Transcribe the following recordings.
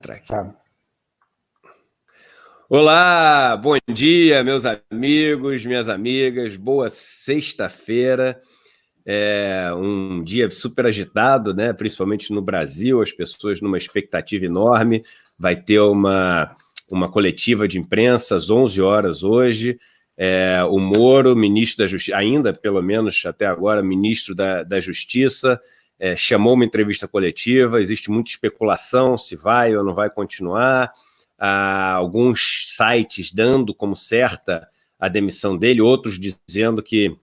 Tá. Olá, bom dia, meus amigos, minhas amigas, boa sexta-feira. É um dia super agitado, né? Principalmente no Brasil, as pessoas numa expectativa enorme. Vai ter uma coletiva de imprensa às 11 horas hoje. O Moro, ministro da Justiça, ainda pelo menos até agora, ministro da Justiça, chamou uma entrevista coletiva. Existe muita especulação se vai ou não vai continuar. Alguns sites dando como certa a demissão dele, outros dizendo que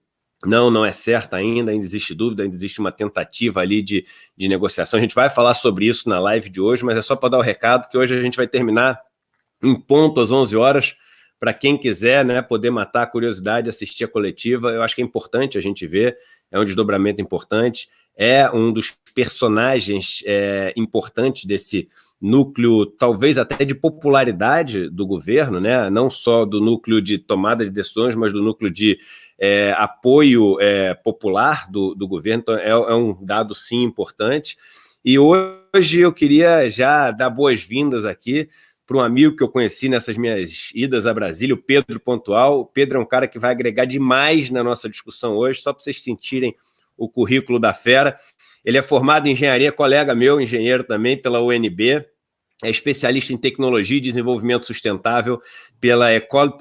não é certa ainda existe dúvida, ainda existe uma tentativa ali de negociação. A gente vai falar sobre isso na live de hoje, mas é só para dar o recado que hoje a gente vai terminar em ponto às 11 horas, para quem quiser, né, poder matar a curiosidade, assistir a coletiva. Eu acho que é importante a gente ver, é um desdobramento importante, é um dos personagens importantes desse núcleo, talvez até de popularidade do governo, né? Não só do núcleo de tomada de decisões, mas do núcleo de apoio popular do governo. Então, é um dado, sim, importante. E hoje eu queria já dar boas-vindas aqui para um amigo que eu conheci nessas minhas idas a Brasília, o Pedro Pontual. O Pedro é um cara que vai agregar demais na nossa discussão hoje, só para vocês sentirem o currículo da fera. Ele é formado em engenharia, colega meu, engenheiro também, pela UNB, é especialista em tecnologia e desenvolvimento sustentável pela École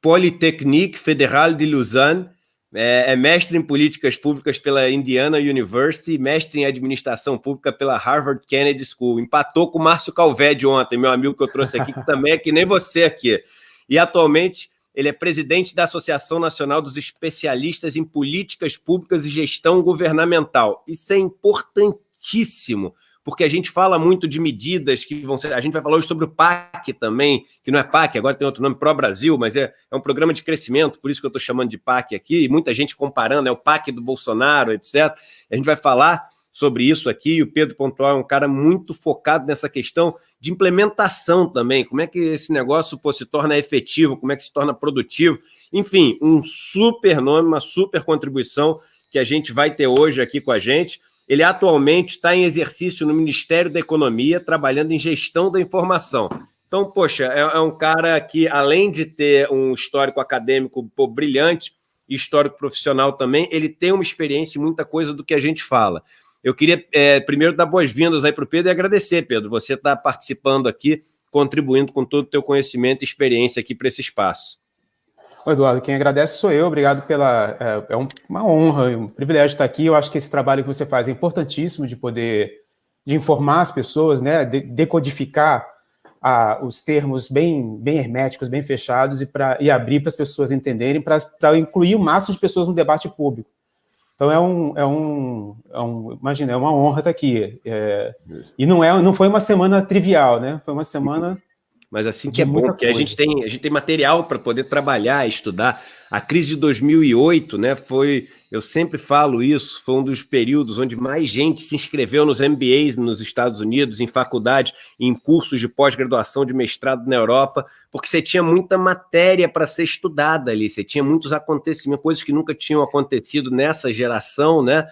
Polytechnique Fédérale de Lausanne, é mestre em políticas públicas pela Indiana University, mestre em administração pública pela Harvard Kennedy School. Empatou com o Márcio Calvede ontem, meu amigo que eu trouxe aqui, que também é que nem você aqui. E atualmente ele é presidente da Associação Nacional dos Especialistas em Políticas Públicas e Gestão Governamental. Isso é importantíssimo, porque a gente fala muito de medidas que vão ser... A gente vai falar hoje sobre o PAC também, que não é PAC, agora tem outro nome, Pró-Brasil, mas é um programa de crescimento, por isso que eu estou chamando de PAC aqui, e muita gente comparando, é o PAC do Bolsonaro, etc. A gente vai falar sobre isso aqui, e o Pedro Pontual é um cara muito focado nessa questão de implementação também, como é que esse negócio se torna efetivo, como é que se torna produtivo, enfim, um super nome, uma super contribuição que a gente vai ter hoje aqui com a gente. Ele atualmente está em exercício no Ministério da Economia, trabalhando em gestão da informação. Então, poxa, é um cara que, além de ter um histórico acadêmico brilhante, e histórico profissional também, ele tem uma experiência em muita coisa do que a gente fala. Eu queria primeiro dar boas-vindas aí para o Pedro e agradecer, Pedro, você está participando aqui, contribuindo com todo o teu conhecimento e experiência aqui para esse espaço. Oi, Eduardo, quem agradece sou eu, obrigado pela... uma honra, um privilégio estar aqui. Eu acho que esse trabalho que você faz é importantíssimo de informar as pessoas, né, decodificar os termos bem herméticos, bem fechados e abrir para as pessoas entenderem, para incluir o máximo de pessoas no debate público. Então imagina, é uma honra estar aqui. E não foi uma semana trivial, né? Foi uma semana... Mas assim que é bom, porque a gente tem material para poder trabalhar, estudar. A crise de 2008, né, eu sempre falo isso, foi um dos períodos onde mais gente se inscreveu nos MBAs nos Estados Unidos, em faculdades, em cursos de pós-graduação, de mestrado na Europa, porque você tinha muita matéria para ser estudada ali, você tinha muitos acontecimentos, coisas que nunca tinham acontecido nessa geração, né?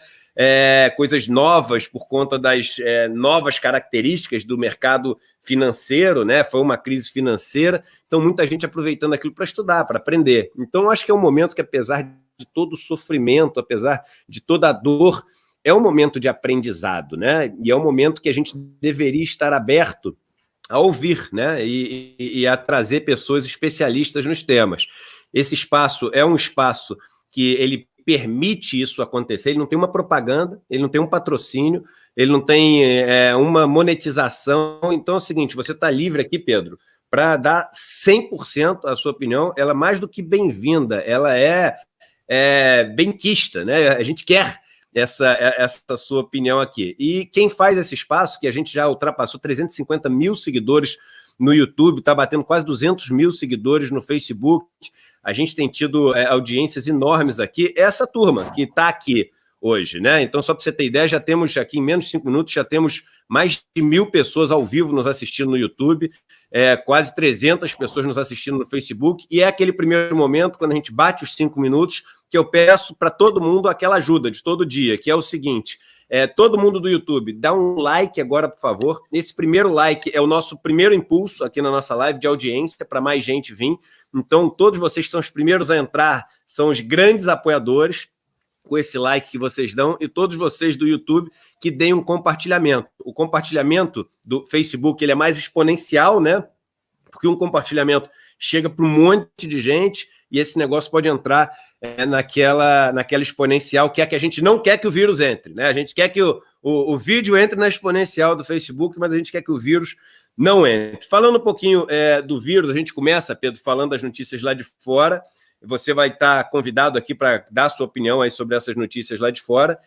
Coisas novas por conta das novas características do mercado financeiro, né? Foi uma crise financeira, então muita gente aproveitando aquilo para estudar, para aprender. Então acho que é um momento que, apesar de todo o sofrimento, apesar de toda a dor, é um momento de aprendizado, né? E é um momento que a gente deveria estar aberto a ouvir, né? E a trazer pessoas especialistas nos temas. Esse espaço é um espaço que ele permite isso acontecer, ele não tem uma propaganda, ele não tem um patrocínio, ele não tem uma monetização. Então é o seguinte, você está livre aqui, Pedro, para dar 100% a sua opinião, ela é mais do que bem-vinda, ela é benquista, né? A gente quer essa sua opinião aqui. E quem faz esse espaço, que a gente já ultrapassou 350 mil seguidores no YouTube, está batendo quase 200 mil seguidores no Facebook, a gente tem tido audiências enormes aqui, essa turma que está aqui hoje, né? Então, só para você ter ideia, já temos aqui em menos de 5 minutos, já temos mais de 1.000 pessoas ao vivo nos assistindo no YouTube, quase 300 pessoas nos assistindo no Facebook, e é aquele primeiro momento, quando a gente bate os 5 minutos, que eu peço para todo mundo aquela ajuda de todo dia, que é o seguinte: todo mundo do YouTube, dá um like agora, por favor. Esse primeiro like é o nosso primeiro impulso aqui na nossa live de audiência, para mais gente vir. Então, todos vocês são os primeiros a entrar, são os grandes apoiadores, com esse like que vocês dão, e todos vocês do YouTube que deem um compartilhamento. O compartilhamento do Facebook, ele é mais exponencial, né? Porque um compartilhamento chega para um monte de gente, e esse negócio pode entrar naquela exponencial, que é que a gente não quer que o vírus entre, né? A gente quer que o vídeo entre na exponencial do Facebook, mas a gente quer que o vírus não entre. Falando um pouquinho do vírus, a gente começa, Pedro, falando das notícias lá de fora. Você vai estar convidado aqui para dar a sua opinião aí sobre essas notícias lá de fora.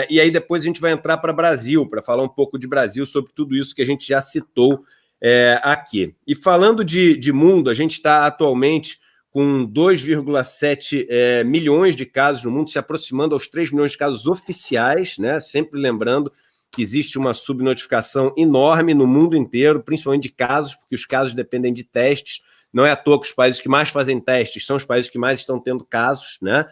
E aí depois a gente vai entrar para o Brasil, para falar um pouco de Brasil, sobre tudo isso que a gente já citou aqui. E falando de mundo, a gente está atualmente com 2,7 milhões de casos no mundo, se aproximando aos 3 milhões de casos oficiais, né? Sempre lembrando que existe uma subnotificação enorme no mundo inteiro, principalmente de casos, porque os casos dependem de testes. Não é à toa que os países que mais fazem testes são os países que mais estão tendo casos, né?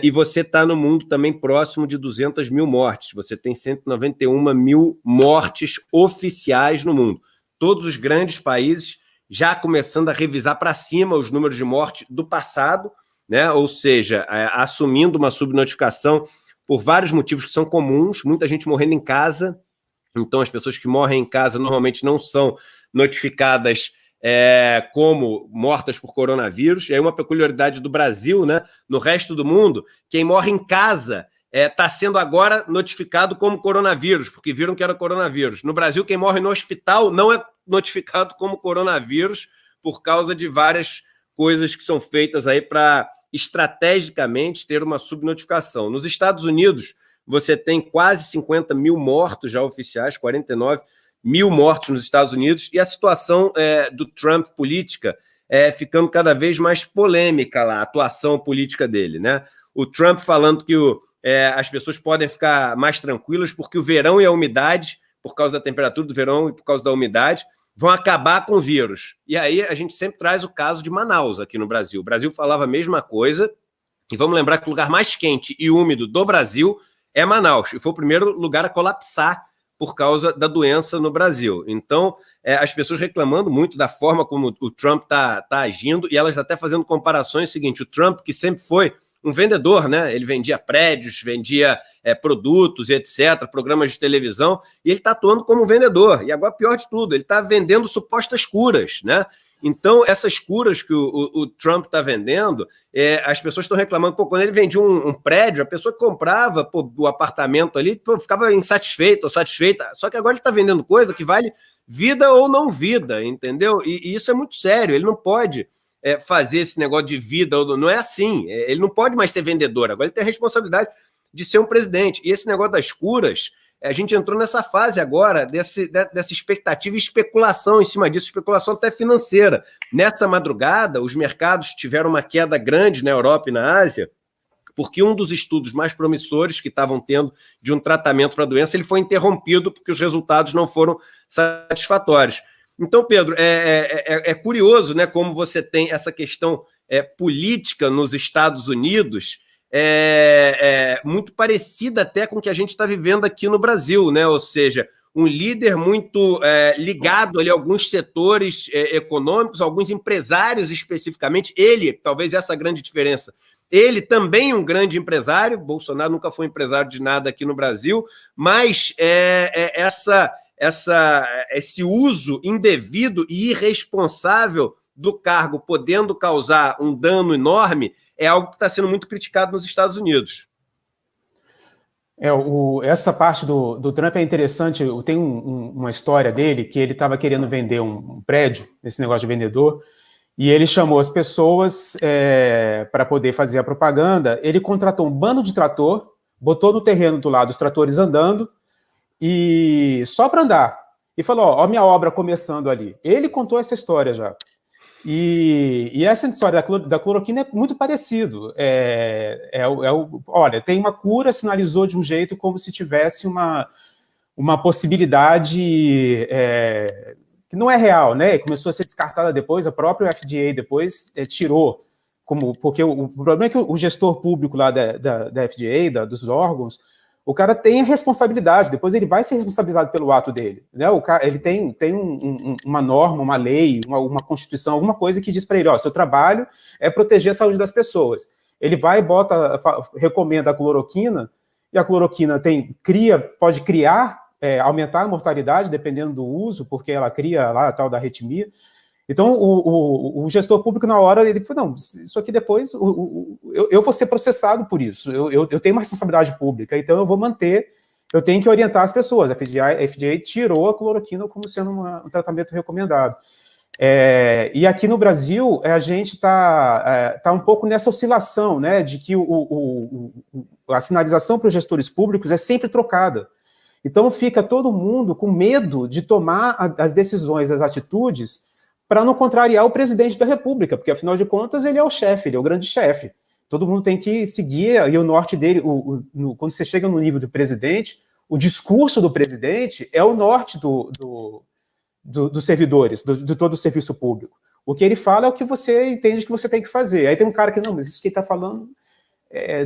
E você está no mundo também próximo de 200 mil mortes. Você tem 191 mil mortes oficiais no mundo. Todos os grandes países já começando a revisar para cima os números de morte do passado, né? Ou seja, assumindo uma subnotificação por vários motivos que são comuns, muita gente morrendo em casa. Então, as pessoas que morrem em casa normalmente não são notificadas como mortas por coronavírus. É uma peculiaridade do Brasil, né? No resto do mundo, quem morre em casa está sendo agora notificado como coronavírus, porque viram que era coronavírus. No Brasil, quem morre no hospital não é notificado como coronavírus, por causa de várias coisas que são feitas aí para estrategicamente ter uma subnotificação. Nos Estados Unidos, você tem quase 50 mil mortos já oficiais, 49 mil mortos nos Estados Unidos, e a situação do Trump política ficando cada vez mais polêmica lá, a atuação política dele, né? O Trump falando que as pessoas podem ficar mais tranquilas porque o verão e a umidade, por causa da temperatura do verão e por causa da umidade, vão acabar com o vírus. E aí a gente sempre traz o caso de Manaus aqui no Brasil. O Brasil falava a mesma coisa, e vamos lembrar que o lugar mais quente e úmido do Brasil é Manaus, e foi o primeiro lugar a colapsar por causa da doença no Brasil. Então, as pessoas reclamando muito da forma como o Trump tá agindo, e elas até fazendo comparações. Seguinte: o Trump, que sempre foi um vendedor, né? Ele vendia prédios, vendia produtos, etc., programas de televisão, e ele está atuando como vendedor. E agora, pior de tudo, ele está vendendo supostas curas, né? Então, essas curas que o Trump está vendendo, as pessoas estão reclamando. Quando ele vendia um prédio, a pessoa que comprava o apartamento ali ficava insatisfeita ou satisfeita. Só que agora ele está vendendo coisa que vale vida ou não vida, entendeu? E isso é muito sério. Ele não pode fazer esse negócio de vida, não é assim. Ele não pode mais ser vendedor. Agora ele tem a responsabilidade de ser um presidente. E esse negócio das curas, a gente entrou nessa fase agora dessa expectativa e especulação em cima disso, especulação até financeira. Nessa madrugada, os mercados tiveram uma queda grande na Europa e na Ásia, porque um dos estudos mais promissores que estavam tendo de um tratamento para a doença, ele foi interrompido porque os resultados não foram satisfatórios. Então, Pedro, é curioso, né, como você tem essa questão política nos Estados Unidos, muito parecida até com o que a gente está vivendo aqui no Brasil, né? Ou seja, um líder muito ligado ali a alguns setores econômicos, alguns empresários especificamente. Ele, talvez essa grande diferença, ele também um grande empresário. Bolsonaro nunca foi empresário de nada aqui no Brasil, mas esse uso indevido e irresponsável do cargo, podendo causar um dano enorme, é algo que está sendo muito criticado nos Estados Unidos. Essa parte do Trump é interessante. Tem uma história dele que ele estava querendo vender um prédio, esse negócio de vendedor, e ele chamou as pessoas para poder fazer a propaganda. Ele contratou um bando de trator, botou no terreno do lado os tratores andando, e só para andar. E falou: ó, minha obra começando ali. Ele contou essa história já. E essa história da cloroquina é muito parecido. Olha, tem uma cura, sinalizou de um jeito como se tivesse uma possibilidade que não é real, né? Começou a ser descartada depois, a própria FDA depois tirou, porque o problema é que o gestor público lá da FDA, dos órgãos, o cara tem a responsabilidade, depois ele vai ser responsabilizado pelo ato dele, né? Ele tem uma norma, uma lei, uma constituição, alguma coisa que diz para ele, ó, seu trabalho é proteger a saúde das pessoas. Ele vai, recomenda a cloroquina, e a cloroquina pode criar, aumentar a mortalidade, dependendo do uso, porque ela cria lá a tal da arritmia. Então, o gestor público, na hora, ele falou, não, isso aqui depois, eu vou ser processado por isso, eu tenho uma responsabilidade pública, então eu vou manter, eu tenho que orientar as pessoas. A FDA tirou a cloroquina como sendo um tratamento recomendado. E aqui no Brasil, a gente está um pouco nessa oscilação, né, de que a sinalização para os gestores públicos é sempre trocada. Então, fica todo mundo com medo de tomar as decisões, as atitudes, para não contrariar o presidente da República, porque, afinal de contas, ele é o chefe, ele é o grande chefe. Todo mundo tem que seguir, e o norte dele, quando você chega no nível do presidente, o discurso do presidente é o norte dos servidores, de todo o serviço público. O que ele fala é o que você entende que você tem que fazer. Aí tem um cara que, não, mas isso que ele está falando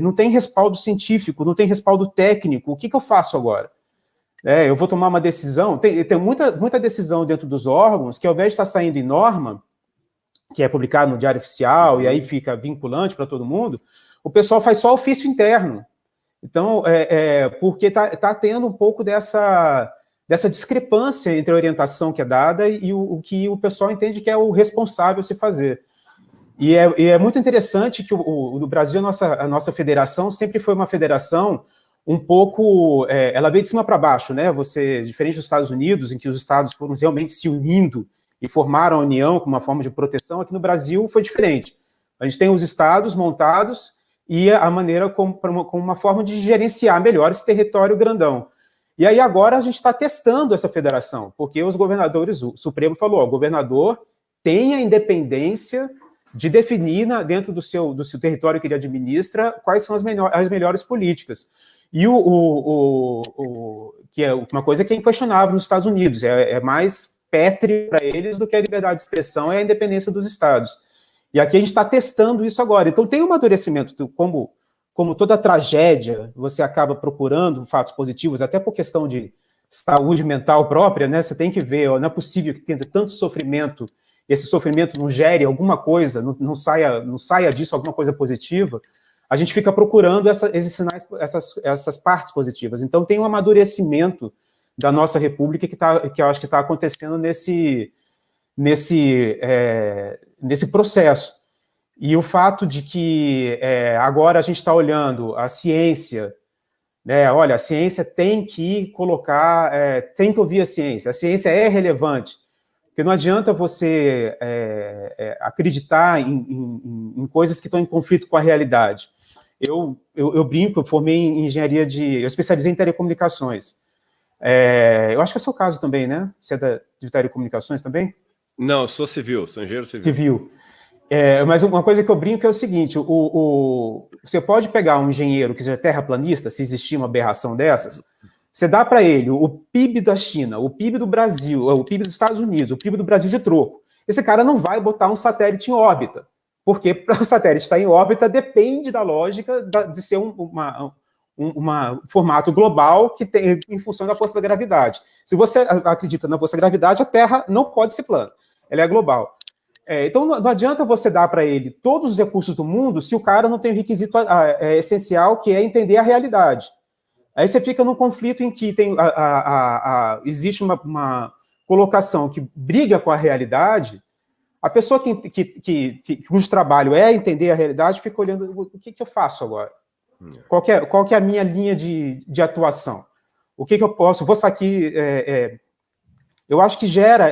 não tem respaldo científico, não tem respaldo técnico, o que eu faço agora? Eu vou tomar uma decisão, tem muita decisão dentro dos órgãos que, ao invés de estar saindo em norma, que é publicado no Diário Oficial, e aí fica vinculante para todo mundo, o pessoal faz só ofício interno. Então, porque está tendo um pouco dessa discrepância entre a orientação que é dada e o que o pessoal entende que é o responsável se fazer. E é muito interessante que no Brasil, a nossa federação sempre foi uma federação um pouco, ela veio de cima para baixo, né? Diferente dos Estados Unidos, em que os estados foram realmente se unindo e formaram a União como uma forma de proteção, aqui no Brasil foi diferente. A gente tem os estados montados e a maneira como uma forma de gerenciar melhor esse território grandão. E aí agora a gente está testando essa federação, porque os governadores, o Supremo falou, o governador tem a independência de definir dentro do seu território que ele administra quais são as melhores políticas. E que é uma coisa que é inquestionável nos Estados Unidos, é mais pétreo para eles do que a liberdade de expressão e a independência dos estados. E aqui a gente está testando isso agora. Então tem um amadurecimento, como toda tragédia, você acaba procurando fatos positivos, até por questão de saúde mental própria, né? Você tem que ver, não é possível que tenha tanto sofrimento, esse sofrimento não gere alguma coisa, não saia disso alguma coisa positiva. A gente fica procurando esses sinais, essas partes positivas. Então, tem um amadurecimento da nossa República que eu acho que está acontecendo nesse processo. E o fato de que agora a gente está olhando a ciência, né? Olha, a ciência tem que tem que ouvir a ciência é relevante, porque não adianta você acreditar em coisas que estão em conflito com a realidade. Eu brinco, eu formei em engenharia eu especializei em telecomunicações. Eu acho que é o seu caso também, né? Você é de telecomunicações também? Não, eu sou civil, sou engenheiro civil. Civil. Mas uma coisa que eu brinco é o seguinte, você pode pegar um engenheiro que seja terraplanista, se existir uma aberração dessas, você dá para ele o PIB da China, o PIB do Brasil, o PIB dos Estados Unidos, o PIB do Brasil de troco. Esse cara não vai botar um satélite em órbita, porque para o satélite estar em órbita depende da lógica de ser um formato global que tem em função da força da gravidade. Se você acredita na força da gravidade, a Terra não pode ser plana, ela é global. Então não adianta você dar para ele todos os recursos do mundo se o cara não tem o requisito essencial, que é entender a realidade. Aí você fica num conflito em que existe uma colocação que briga com a realidade. A pessoa cujo trabalho é entender a realidade fica olhando, o que eu faço agora? Qual que é a minha linha de atuação? O que eu posso? Vou aqui. Eu acho que gera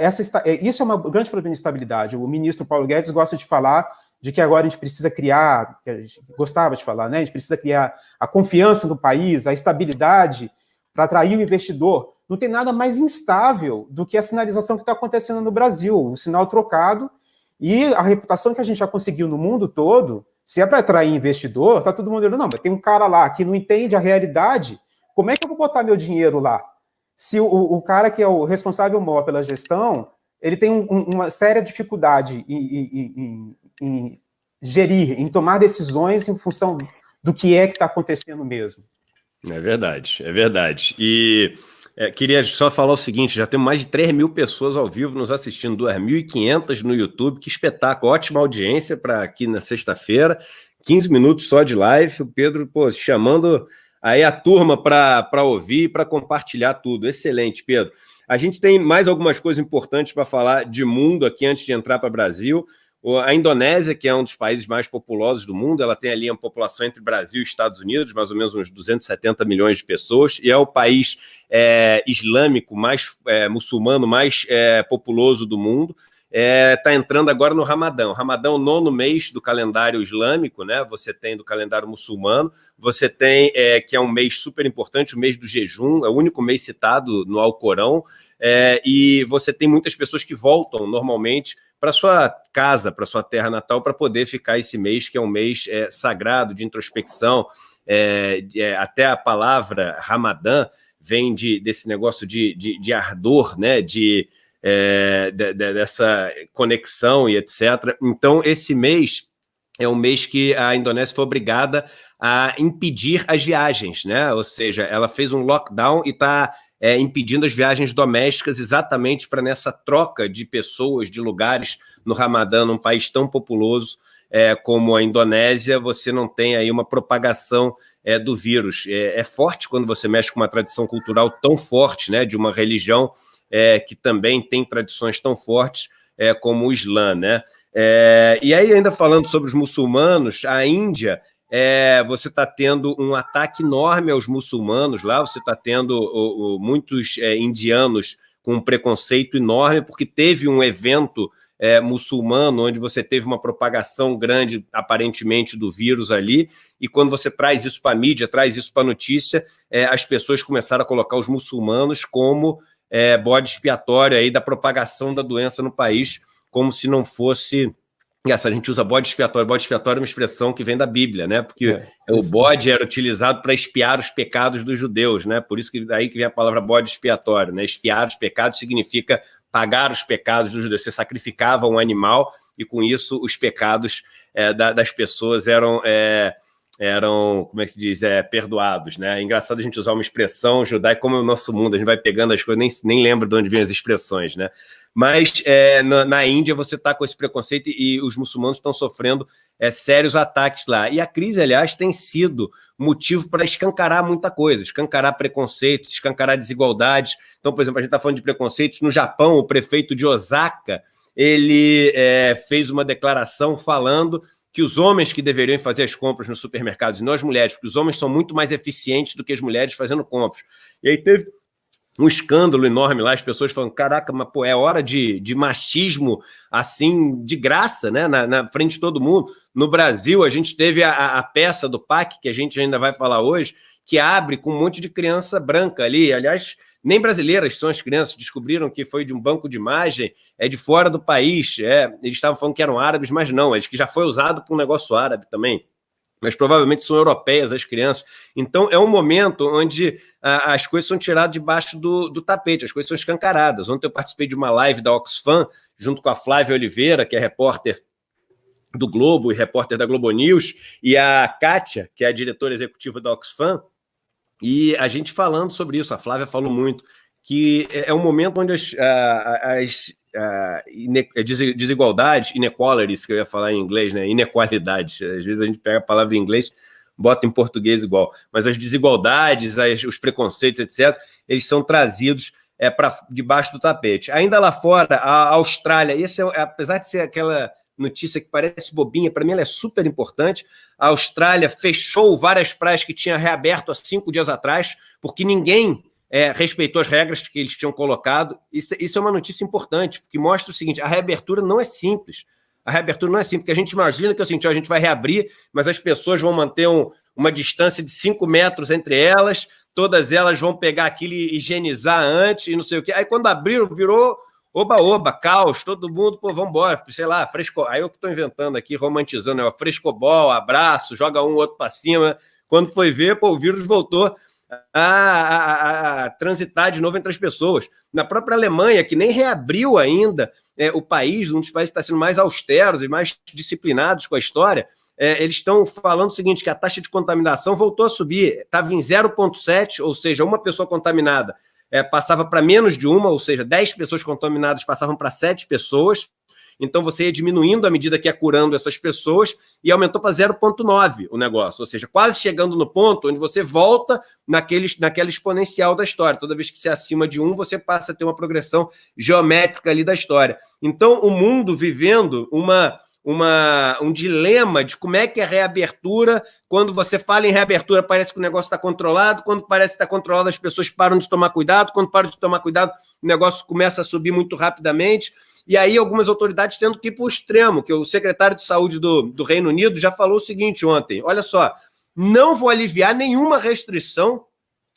isso é um grande problema de estabilidade. O ministro Paulo Guedes gosta de falar de que agora a gente precisa criar, a gente gostava de falar, né? A gente precisa criar a confiança no país, a estabilidade para atrair o investidor. Não tem nada mais instável do que a sinalização que está acontecendo no Brasil, o sinal trocado, E a reputação que a gente já conseguiu no mundo todo, se é para atrair investidor, tá todo mundo dizendo, não, mas tem um cara lá que não entende a realidade, como é que eu vou botar meu dinheiro lá? Se o cara que é o responsável maior pela gestão, ele tem uma séria dificuldade em gerir, em tomar decisões em função do que está acontecendo mesmo. É verdade, é verdade. E queria só falar o seguinte, já temos mais de 3 mil pessoas ao vivo nos assistindo, 2.500 no YouTube, que espetáculo, ótima audiência para aqui na sexta-feira, 15 minutos só de live, o Pedro, chamando aí a turma para ouvir e para compartilhar tudo. Excelente, Pedro. A gente tem mais algumas coisas importantes para falar de mundo aqui antes de entrar para o Brasil. A Indonésia, que é um dos países mais populosos do mundo, ela tem ali uma população entre Brasil e Estados Unidos, mais ou menos uns 270 milhões de pessoas, e é o país islâmico mais muçulmano mais populoso do mundo. Está entrando agora no Ramadão. O Ramadão é o 9º mês do calendário islâmico, né? Você tem do calendário muçulmano, você tem, que é um mês super importante, o mês do jejum, é o único mês citado no Alcorão, e você tem muitas pessoas que voltam normalmente para sua casa, para sua terra natal, para poder ficar esse mês, que é um mês sagrado, de introspecção. Até a palavra Ramadã vem desse negócio de ardor, né? Dessa conexão e etc. Então, esse mês é um mês que a Indonésia foi obrigada a impedir as viagens, né? Ou seja, ela fez um lockdown e está impedindo as viagens domésticas exatamente para nessa troca de pessoas, de lugares no Ramadã, num país tão populoso como a Indonésia, você não tem aí uma propagação do vírus. É forte quando você mexe com uma tradição cultural tão forte, né? De uma religião que também tem tradições tão fortes como o Islã, né? E aí, ainda falando sobre os muçulmanos, a Índia, você está tendo um ataque enorme aos muçulmanos lá, você está tendo muitos indianos com um preconceito enorme, porque teve um evento muçulmano, onde você teve uma propagação grande, aparentemente, do vírus ali, e quando você traz isso para a mídia, traz isso para a notícia, as pessoas começaram a colocar os muçulmanos como bode expiatório aí da propagação da doença no país, como se não fosse... A gente usa bode expiatório. Bode expiatório é uma expressão que vem da Bíblia, né? Porque o bode era utilizado para expiar os pecados dos judeus, né? Por isso que daí que vem a palavra bode expiatório, né? Expiar os pecados significa pagar os pecados dos judeus. Você sacrificava um animal e com isso os pecados das pessoas eram, como é que se diz, perdoados, né? É engraçado a gente usar uma expressão judaica, como é o nosso mundo, a gente vai pegando as coisas, nem lembra de onde vêm as expressões, né? Mas na Índia você está com esse preconceito e os muçulmanos estão sofrendo sérios ataques lá. E a crise, aliás, tem sido motivo para escancarar muita coisa, escancarar preconceitos, escancarar desigualdades. Então, por exemplo, a gente está falando de preconceitos. No Japão, o prefeito de Osaka, ele fez uma declaração falando que os homens que deveriam fazer as compras nos supermercados e não as mulheres, porque os homens são muito mais eficientes do que as mulheres fazendo compras. E aí teve um escândalo enorme lá, as pessoas falando, caraca, mas pô, é hora de machismo assim, de graça, né, na frente de todo mundo. No Brasil, a gente teve a peça do PAC, que a gente ainda vai falar hoje, que abre com um monte de criança branca ali, aliás, nem brasileiras são as crianças, descobriram que foi de um banco de imagem, de fora do país, eles estavam falando que eram árabes, mas não, acho que já foi usado para um negócio árabe também, mas provavelmente são europeias as crianças. Então é um momento onde as coisas são tiradas debaixo do tapete, as coisas são escancaradas. Ontem eu participei de uma live da Oxfam, junto com a Flávia Oliveira, que é repórter do Globo e repórter da Globo News, e a Kátia, que é a diretora executiva da Oxfam, e a gente falando sobre isso, a Flávia falou muito, que é um momento onde as desigualdades, inequalities, que eu ia falar em inglês, né? Inequalidades, às vezes a gente pega a palavra em inglês, bota em português igual, mas as desigualdades, os preconceitos, etc., eles são trazidos para debaixo do tapete. Ainda lá fora, a Austrália, apesar de ser aquela notícia que parece bobinha, para mim ela é super importante, a Austrália fechou várias praias que tinha reaberto há 5 dias atrás, porque ninguém respeitou as regras que eles tinham colocado. Isso é uma notícia importante, porque mostra o seguinte, a reabertura não é simples. A reabertura não é simples, porque a gente imagina que a gente vai reabrir, mas as pessoas vão manter uma distância de 5 metros entre elas, todas elas vão pegar aquilo e higienizar antes, e não sei o quê. Aí quando abriram, virou Oba-oba, caos, todo mundo, pô, vambora, sei lá, fresco. Aí eu que estou inventando aqui, romantizando, né? Frescobol, abraço, joga um outro para cima. Quando foi ver, pô, o vírus voltou a transitar de novo entre as pessoas. Na própria Alemanha, que nem reabriu ainda o país, um dos países que está sendo mais austeros e mais disciplinados com a história, eles estão falando o seguinte, que a taxa de contaminação voltou a subir, estava em 0,7, ou seja, uma pessoa contaminada passava para menos de uma, ou seja, 10 pessoas contaminadas passavam para 7 pessoas, então você ia diminuindo à medida que ia curando essas pessoas e aumentou para 0,9 o negócio, ou seja, quase chegando no ponto onde você volta naquela exponencial da história. Toda vez que você é acima de 1, você passa a ter uma progressão geométrica ali da história. Então, o mundo vivendo um dilema de como é que é a reabertura. Quando você fala em reabertura, parece que o negócio está controlado. Quando parece que está controlado, as pessoas param de tomar cuidado. Quando param de tomar cuidado, o negócio começa a subir muito rapidamente. E aí algumas autoridades tendo que ir para o extremo, que o secretário de saúde do Reino Unido já falou o seguinte ontem, olha só, não vou aliviar nenhuma restrição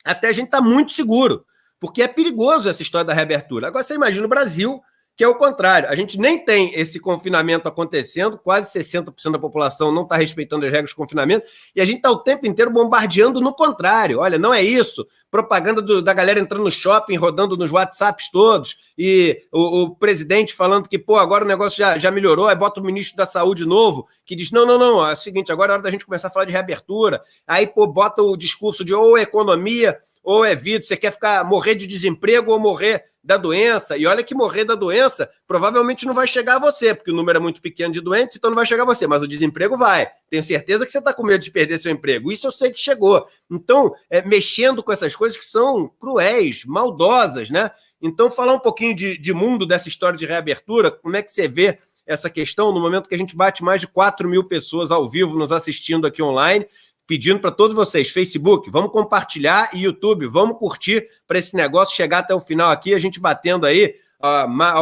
até a gente estar muito seguro, porque é perigoso essa história da reabertura. Agora você imagina o Brasil, que é o contrário. A gente nem tem esse confinamento acontecendo, quase 60% da população não está respeitando as regras de confinamento, e a gente está o tempo inteiro bombardeando no contrário. Olha, não é isso. Propaganda da galera entrando no shopping, rodando nos WhatsApps todos, e o presidente falando que, pô, agora o negócio já melhorou, aí bota o ministro da Saúde novo, que diz, não, é o seguinte, agora é hora da gente começar a falar de reabertura, aí, pô, bota o discurso de ou economia, ou é vida, você quer morrer de desemprego ou morrer da doença, e olha que morrer da doença provavelmente não vai chegar a você, porque o número é muito pequeno de doentes, então não vai chegar a você, mas o desemprego vai. Tenho certeza que você está com medo de perder seu emprego, isso eu sei que chegou. Então, mexendo com essas coisas que são cruéis, maldosas, né? Então, falar um pouquinho de mundo dessa história de reabertura, como é que você vê essa questão no momento que a gente bate mais de 4.000 pessoas ao vivo nos assistindo aqui online, pedindo para todos vocês, Facebook, vamos compartilhar, e YouTube, vamos curtir para esse negócio chegar até o final aqui, a gente batendo aí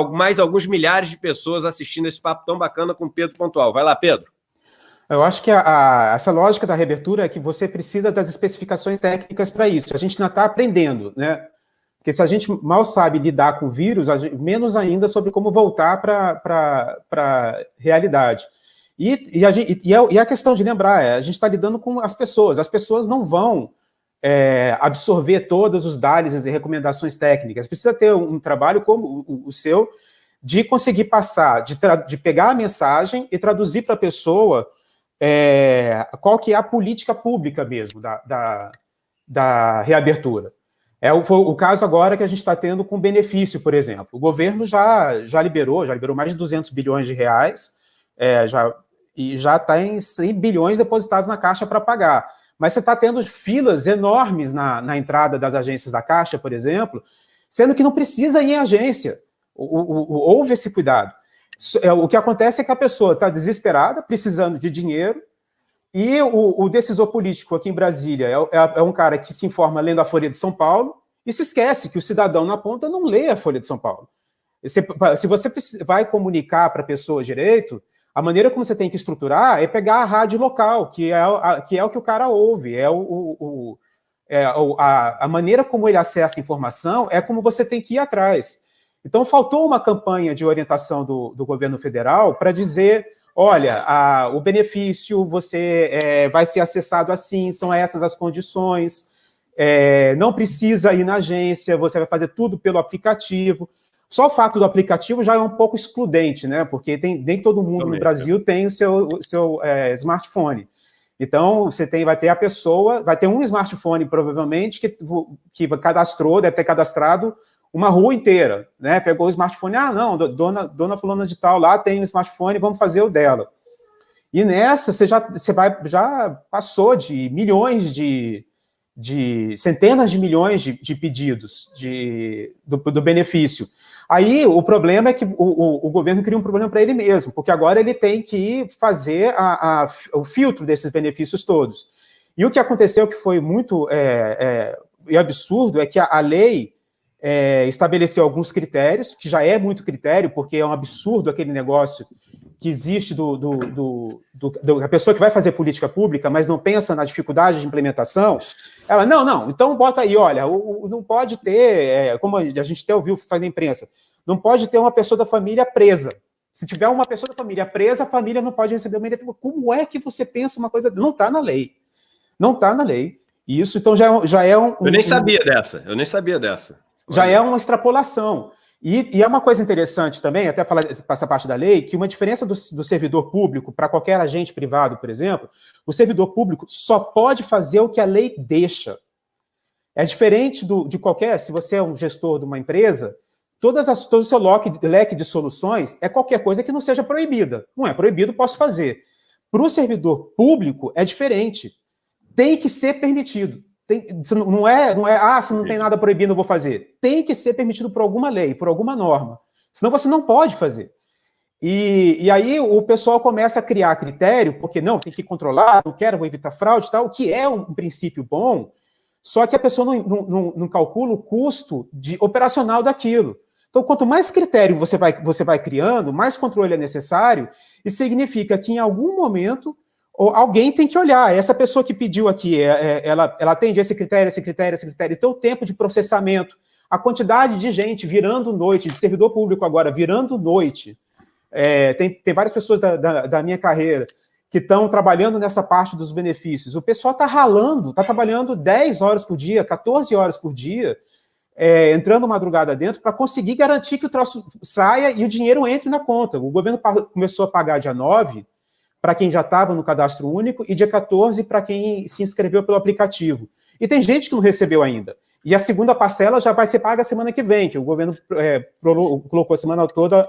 mais alguns milhares de pessoas assistindo esse papo tão bacana com o Pedro Pontual. Vai lá, Pedro. Eu acho que essa lógica da reabertura é que você precisa das especificações técnicas para isso. A gente ainda está aprendendo, né? Porque se a gente mal sabe lidar com o vírus, menos ainda sobre como voltar para a realidade. E a questão de lembrar a gente está lidando com as pessoas não vão absorver todos os dados e recomendações técnicas, precisa ter um trabalho como o seu, de conseguir passar, de pegar a mensagem e traduzir para a pessoa qual que é a política pública mesmo da reabertura. Foi o caso agora que a gente está tendo com o benefício, por exemplo. O governo já liberou mais de 200 bilhões de reais, e já está em 100 bilhões depositados na Caixa para pagar. Mas você está tendo filas enormes na entrada das agências da Caixa, por exemplo, sendo que não precisa ir em agência. Houve esse cuidado. O que acontece é que a pessoa está desesperada, precisando de dinheiro, e o decisor político aqui em Brasília é um cara que se informa lendo a Folha de São Paulo e se esquece que o cidadão na ponta não lê a Folha de São Paulo. Se você vai comunicar para a pessoa direito, a maneira como você tem que estruturar é pegar a rádio local, que é o que o cara ouve, a maneira como ele acessa a informação é como você tem que ir atrás. Então, faltou uma campanha de orientação do governo federal para dizer, olha, o benefício vai ser acessado assim, são essas as condições, não precisa ir na agência, você vai fazer tudo pelo aplicativo. Só o fato do aplicativo já é um pouco excludente, né? Porque nem todo mundo no Brasil tem o seu smartphone. Então, vai ter um smartphone, provavelmente, que cadastrou, deve ter cadastrado uma rua inteira, né? Pegou o smartphone, não, dona fulana de tal lá tem um smartphone, vamos fazer o dela. E nessa, você já passou de milhões de centenas de milhões de pedidos do benefício. Aí, o problema é que o governo cria um problema para ele mesmo, porque agora ele tem que fazer o filtro desses benefícios todos. E o que aconteceu, que foi muito absurdo, é que a lei estabeleceu alguns critérios, que já é muito critério, porque é um absurdo aquele negócio que existe da pessoa que vai fazer política pública, mas não pensa na dificuldade de implementação. Ela, não, então bota aí, olha, não pode ter, como a gente até ouviu sair da imprensa, não pode ter uma pessoa da família presa. Se tiver uma pessoa da família presa, a família não pode receber uma herança. Como é que você pensa uma coisa? Não está na lei. Não está na lei. E isso, então, já é um... Eu nem sabia dessa. Já é uma extrapolação. E é uma coisa interessante também, até falar essa parte da lei, que uma diferença do servidor público para qualquer agente privado, por exemplo, o servidor público só pode fazer o que a lei deixa. É diferente de qualquer, se você é um gestor de uma empresa, todo o seu leque de soluções é qualquer coisa que não seja proibida. Não é proibido, posso fazer. Para o servidor público é diferente. Tem que ser permitido. Não é, se não tem nada proibido, eu vou fazer. Tem que ser permitido por alguma lei, por alguma norma. Senão você não pode fazer. E aí o pessoal começa a criar critério, porque não, tem que controlar, vou evitar fraude e tal, que é um princípio bom, só que a pessoa não calcula o custo operacional daquilo. Então, quanto mais critério você vai criando, mais controle é necessário, e significa que em algum momento alguém tem que olhar. Essa pessoa que pediu aqui, ela atende esse critério. Então, o tempo de processamento, a quantidade de gente virando noite, de servidor público agora virando noite. Tem várias pessoas da minha carreira que estão trabalhando nessa parte dos benefícios. O pessoal está ralando, está trabalhando 10 horas por dia, 14 horas por dia, entrando madrugada dentro para conseguir garantir que o troço saia e o dinheiro entre na conta. O governo começou a pagar dia 9 para quem já estava no cadastro único e dia 14 para quem se inscreveu pelo aplicativo. E tem gente que não recebeu ainda. E a segunda parcela já vai ser paga semana que vem, que o governo colocou a semana toda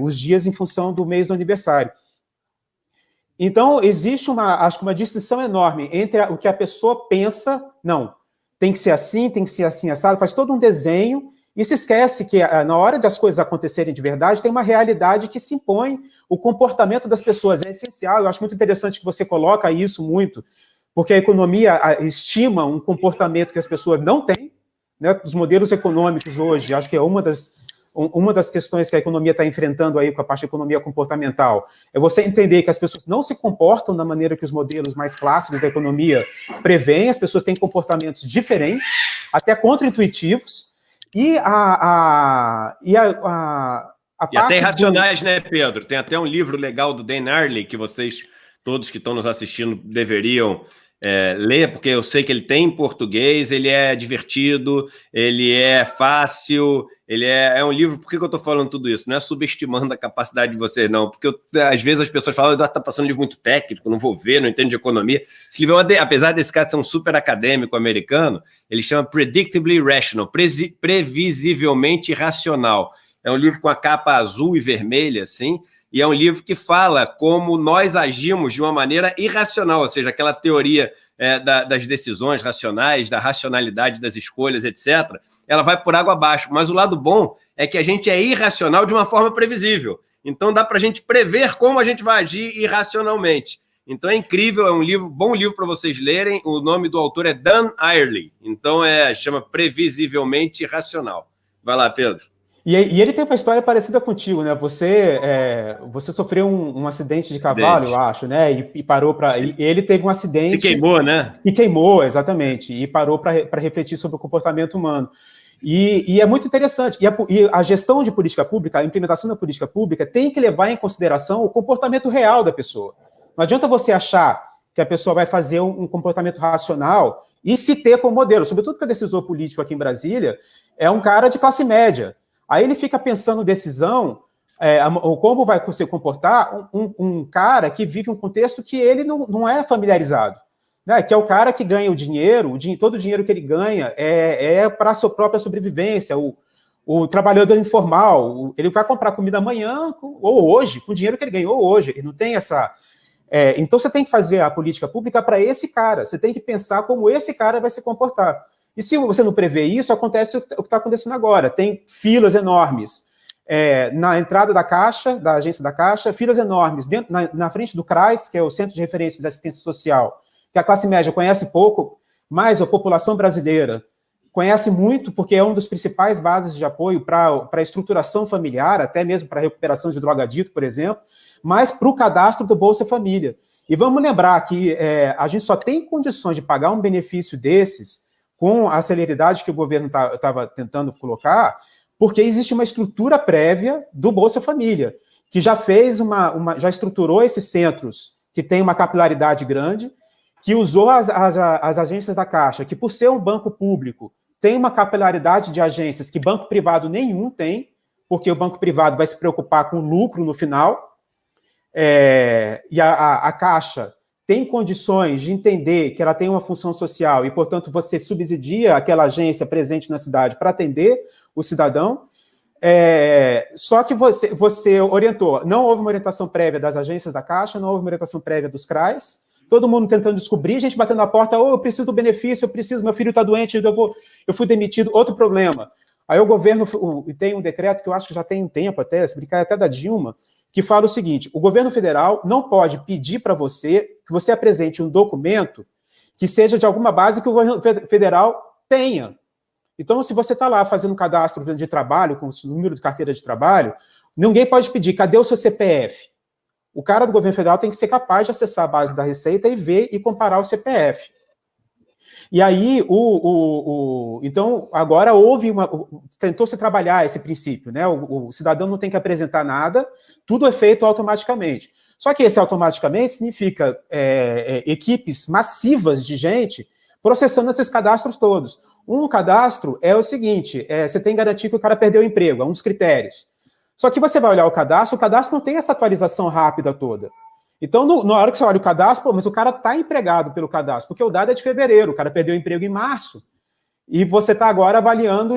os dias em função do mês do aniversário. Então, existe acho que uma distinção enorme entre o que a pessoa pensa, não, tem que ser assim, assado, faz todo um desenho e se esquece que na hora das coisas acontecerem de verdade, tem uma realidade que se impõe, o comportamento das pessoas é essencial. Eu acho muito interessante que você coloca isso muito, porque a economia estima um comportamento que as pessoas não têm, né? Os modelos econômicos hoje, acho que é uma das questões que a economia está enfrentando aí com a parte de economia comportamental, é você entender que as pessoas não se comportam da maneira que os modelos mais clássicos da economia prevêem, as pessoas têm comportamentos diferentes, até contra-intuitivos, e até irracionais, né, Pedro? Tem até um livro legal do Dan Ariely que vocês, todos que estão nos assistindo, deveriam ler, porque eu sei que ele tem em português, ele é divertido, ele é fácil, ele é um livro. Por que eu estou falando tudo isso? Não é subestimando a capacidade de vocês, não, porque às vezes as pessoas falam, está passando um livro muito técnico, não vou ver, não entendo de economia. Esse livro, apesar desse cara ser um super acadêmico americano, ele chama Predictably Rational, previsivelmente racional. É um livro com a capa azul e vermelha, assim, e é um livro que fala como nós agimos de uma maneira irracional, ou seja, aquela teoria das decisões racionais, da racionalidade das escolhas, etc., ela vai por água abaixo. Mas o lado bom é que a gente é irracional de uma forma previsível. Então dá para a gente prever como a gente vai agir irracionalmente. Então é incrível, é um livro, bom livro para vocês lerem. O nome do autor é Dan Ariely. Então chama Previsivelmente Racional. Vai lá, Pedro. E ele tem uma história parecida contigo, né? Você sofreu um acidente de cavalo, eu acho, né? E parou para. Ele teve um acidente. Se queimou, né? Se queimou, exatamente. E parou para refletir sobre o comportamento humano. E é muito interessante. E a gestão de política pública, a implementação da política pública, tem que levar em consideração o comportamento real da pessoa. Não adianta você achar que a pessoa vai fazer um comportamento racional e se ter como modelo. Sobretudo que o decisor político aqui em Brasília é um cara de classe média. Aí ele fica pensando decisão, como vai se comportar um cara que vive um contexto que ele não é familiarizado, né? Que é o cara que ganha o dinheiro, todo o dinheiro que ele ganha é para a sua própria sobrevivência, o trabalhador informal, ele vai comprar comida amanhã ou hoje, com o dinheiro que ele ganhou hoje, ele não tem essa... então você tem que fazer a política pública para esse cara, você tem que pensar como esse cara vai se comportar. E se você não prevê isso, acontece o que está acontecendo agora. Tem filas enormes na entrada da Caixa, da agência da Caixa, filas enormes na frente do CRAS, que é o Centro de Referência de Assistência Social, que a classe média conhece pouco, mas a população brasileira conhece muito, porque é um dos principais bases de apoio para a estruturação familiar, até mesmo para a recuperação de drogadito, por exemplo, mas para o cadastro do Bolsa Família. E vamos lembrar que a gente só tem condições de pagar um benefício desses com a celeridade que o governo estava tentando colocar, Porque existe uma estrutura prévia do Bolsa Família, que já fez já estruturou esses centros que tem uma capilaridade grande, que usou as agências da Caixa, que por ser um banco público, tem uma capilaridade de agências que banco privado nenhum tem, porque o banco privado vai se preocupar com o lucro no final, e a Caixa tem condições de entender que ela tem uma função social e, portanto, você subsidia aquela agência presente na cidade para atender o cidadão. Só que você orientou, não houve uma orientação prévia das agências da Caixa, não houve uma orientação prévia dos CRAs, todo mundo tentando descobrir, gente batendo na porta, eu preciso do benefício, meu filho está doente, eu fui demitido, outro problema. Aí o governo tem um decreto que eu acho que já tem um tempo até, se brincar até da Dilma, que fala o seguinte, o governo federal não pode pedir para você que você apresente um documento que seja de alguma base que o governo federal tenha. Então, se você está lá fazendo um cadastro de trabalho, com o número de carteira de trabalho, ninguém pode pedir, cadê o seu CPF? O cara do governo federal tem que ser capaz de acessar a base da Receita e ver e comparar o CPF. E aí, então, agora tentou-se trabalhar esse princípio, né? O cidadão não tem que apresentar nada, tudo é feito automaticamente. Só que esse automaticamente significa equipes massivas de gente processando esses cadastros todos. Um cadastro é o seguinte, você tem que garantir que o cara perdeu o emprego, é um dos critérios. Só que você vai olhar o cadastro não tem essa atualização rápida toda. Então, na hora que você olha o cadastro, mas o cara está empregado pelo cadastro, porque o dado é de fevereiro, o cara perdeu o emprego em março, e você está agora avaliando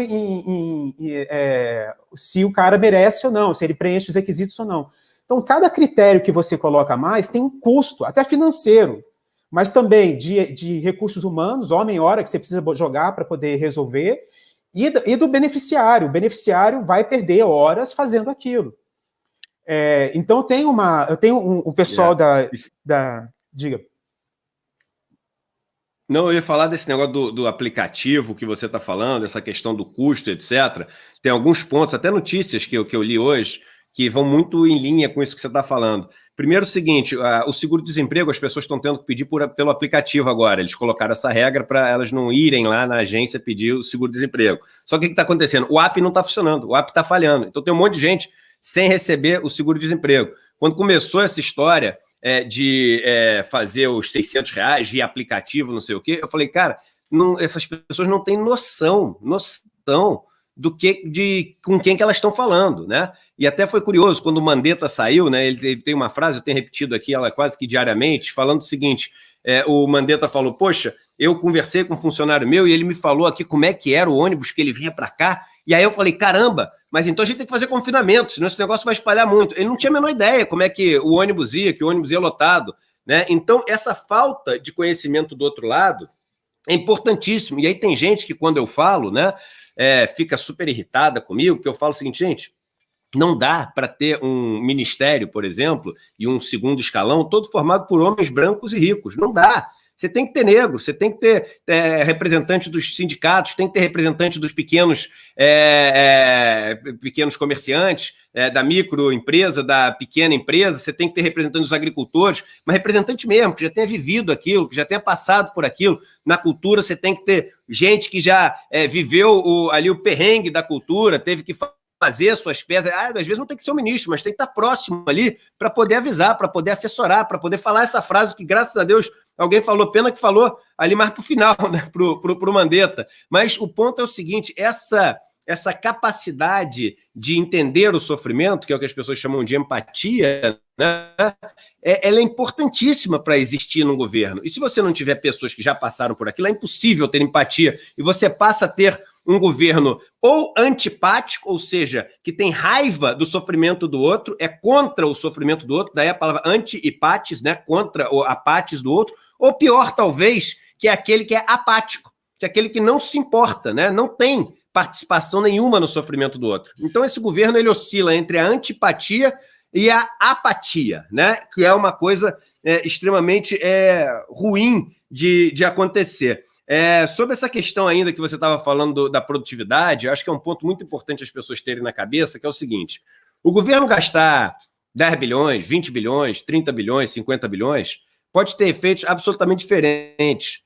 se o cara merece ou não, se ele preenche os requisitos ou não. Então, cada critério que você coloca a mais tem um custo, até financeiro, mas também de recursos humanos, homem-hora, que você precisa jogar para poder resolver, e do beneficiário. O beneficiário vai perder horas fazendo aquilo. Então, eu tenho um pessoal Diga. Não, eu ia falar desse negócio do aplicativo que você está falando, essa questão do custo, etc. Tem alguns pontos, até notícias que eu li hoje, que vão muito em linha com isso que você está falando. Primeiro, o seguinte, o seguro-desemprego, as pessoas estão tendo que pedir pelo aplicativo agora. Eles colocaram essa regra para elas não irem lá na agência pedir o seguro-desemprego. Só que o que está acontecendo? O app não está funcionando, o app está falhando. Então tem um monte de gente sem receber o seguro-desemprego. Quando começou essa história de fazer os R$600 via aplicativo, não sei o quê, eu falei, cara, essas pessoas não têm noção com quem que elas estão falando, né? E até foi curioso, quando o Mandetta saiu, né, ele tem uma frase, eu tenho repetido aqui ela quase que diariamente, falando o seguinte, o Mandetta falou, poxa, eu conversei com um funcionário meu e ele me falou aqui como é que era o ônibus que ele vinha para cá, e aí eu falei, caramba, mas então a gente tem que fazer confinamento, senão esse negócio vai espalhar muito. Ele não tinha a menor ideia como é que o ônibus ia lotado, né? Então, essa falta de conhecimento do outro lado é importantíssimo. E aí tem gente que, quando eu falo, né, fica super irritada comigo, que eu falo o seguinte, gente, não dá para ter um ministério, por exemplo, e um segundo escalão todo formado por homens brancos e ricos. Não dá. Você tem que ter negro, você tem que ter representante dos sindicatos, tem que ter representante dos pequenos comerciantes, da microempresa, da pequena empresa, você tem que ter representante dos agricultores, mas representante mesmo, que já tenha vivido aquilo, que já tenha passado por aquilo. Na cultura, você tem que ter gente que já viveu ali o perrengue da cultura, teve que fazer suas peças. Às vezes não tem que ser um ministro, mas tem que estar próximo ali para poder avisar, para poder assessorar, para poder falar essa frase que, graças a Deus, alguém falou, pena que falou ali mais para o final, né, pro Mandetta. Mas o ponto é o seguinte, essa capacidade de entender o sofrimento, que é o que as pessoas chamam de empatia, né, ela é importantíssima para existir no governo. E se você não tiver pessoas que já passaram por aquilo, é impossível ter empatia. E você passa a ter um governo ou antipático, ou seja, que tem raiva do sofrimento do outro, é contra o sofrimento do outro, daí a palavra anti-hipatis, né, contra a patis do outro, ou pior, talvez, que é aquele que é apático, que é aquele que não se importa, né, não tem participação nenhuma no sofrimento do outro. Então esse governo, ele oscila entre a antipatia e a apatia, né, que é uma coisa extremamente ruim de acontecer. Sobre essa questão ainda que você estava falando da produtividade, eu acho que é um ponto muito importante as pessoas terem na cabeça, que é o seguinte, o governo gastar 10 bilhões, 20 bilhões, 30 bilhões, 50 bilhões, pode ter efeitos absolutamente diferentes.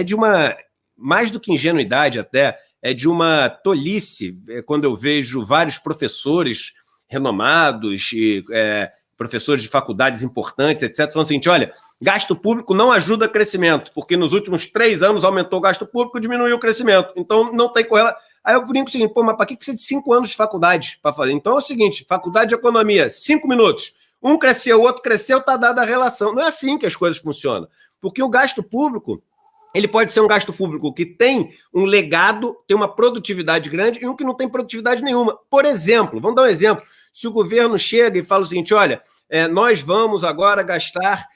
De uma, mais do que ingenuidade até, de uma tolice quando eu vejo vários professores renomados e professores de faculdades importantes, etc., falando o seguinte: olha, gasto público não ajuda crescimento, porque nos últimos 3 anos aumentou o gasto público e diminuiu o crescimento. Então, não tem correlação. Aí eu brinco o seguinte: pô, mas para que precisa de 5 anos de faculdade para fazer? Então é o seguinte: faculdade de economia, 5 minutos. Um cresceu, o outro cresceu, está dada a relação. Não é assim que as coisas funcionam. Porque o gasto público, ele pode ser um gasto público que tem um legado, tem uma produtividade grande, e um que não tem produtividade nenhuma. Por exemplo, vamos dar um exemplo. Se o governo chega e fala o seguinte: olha, nós vamos agora gastar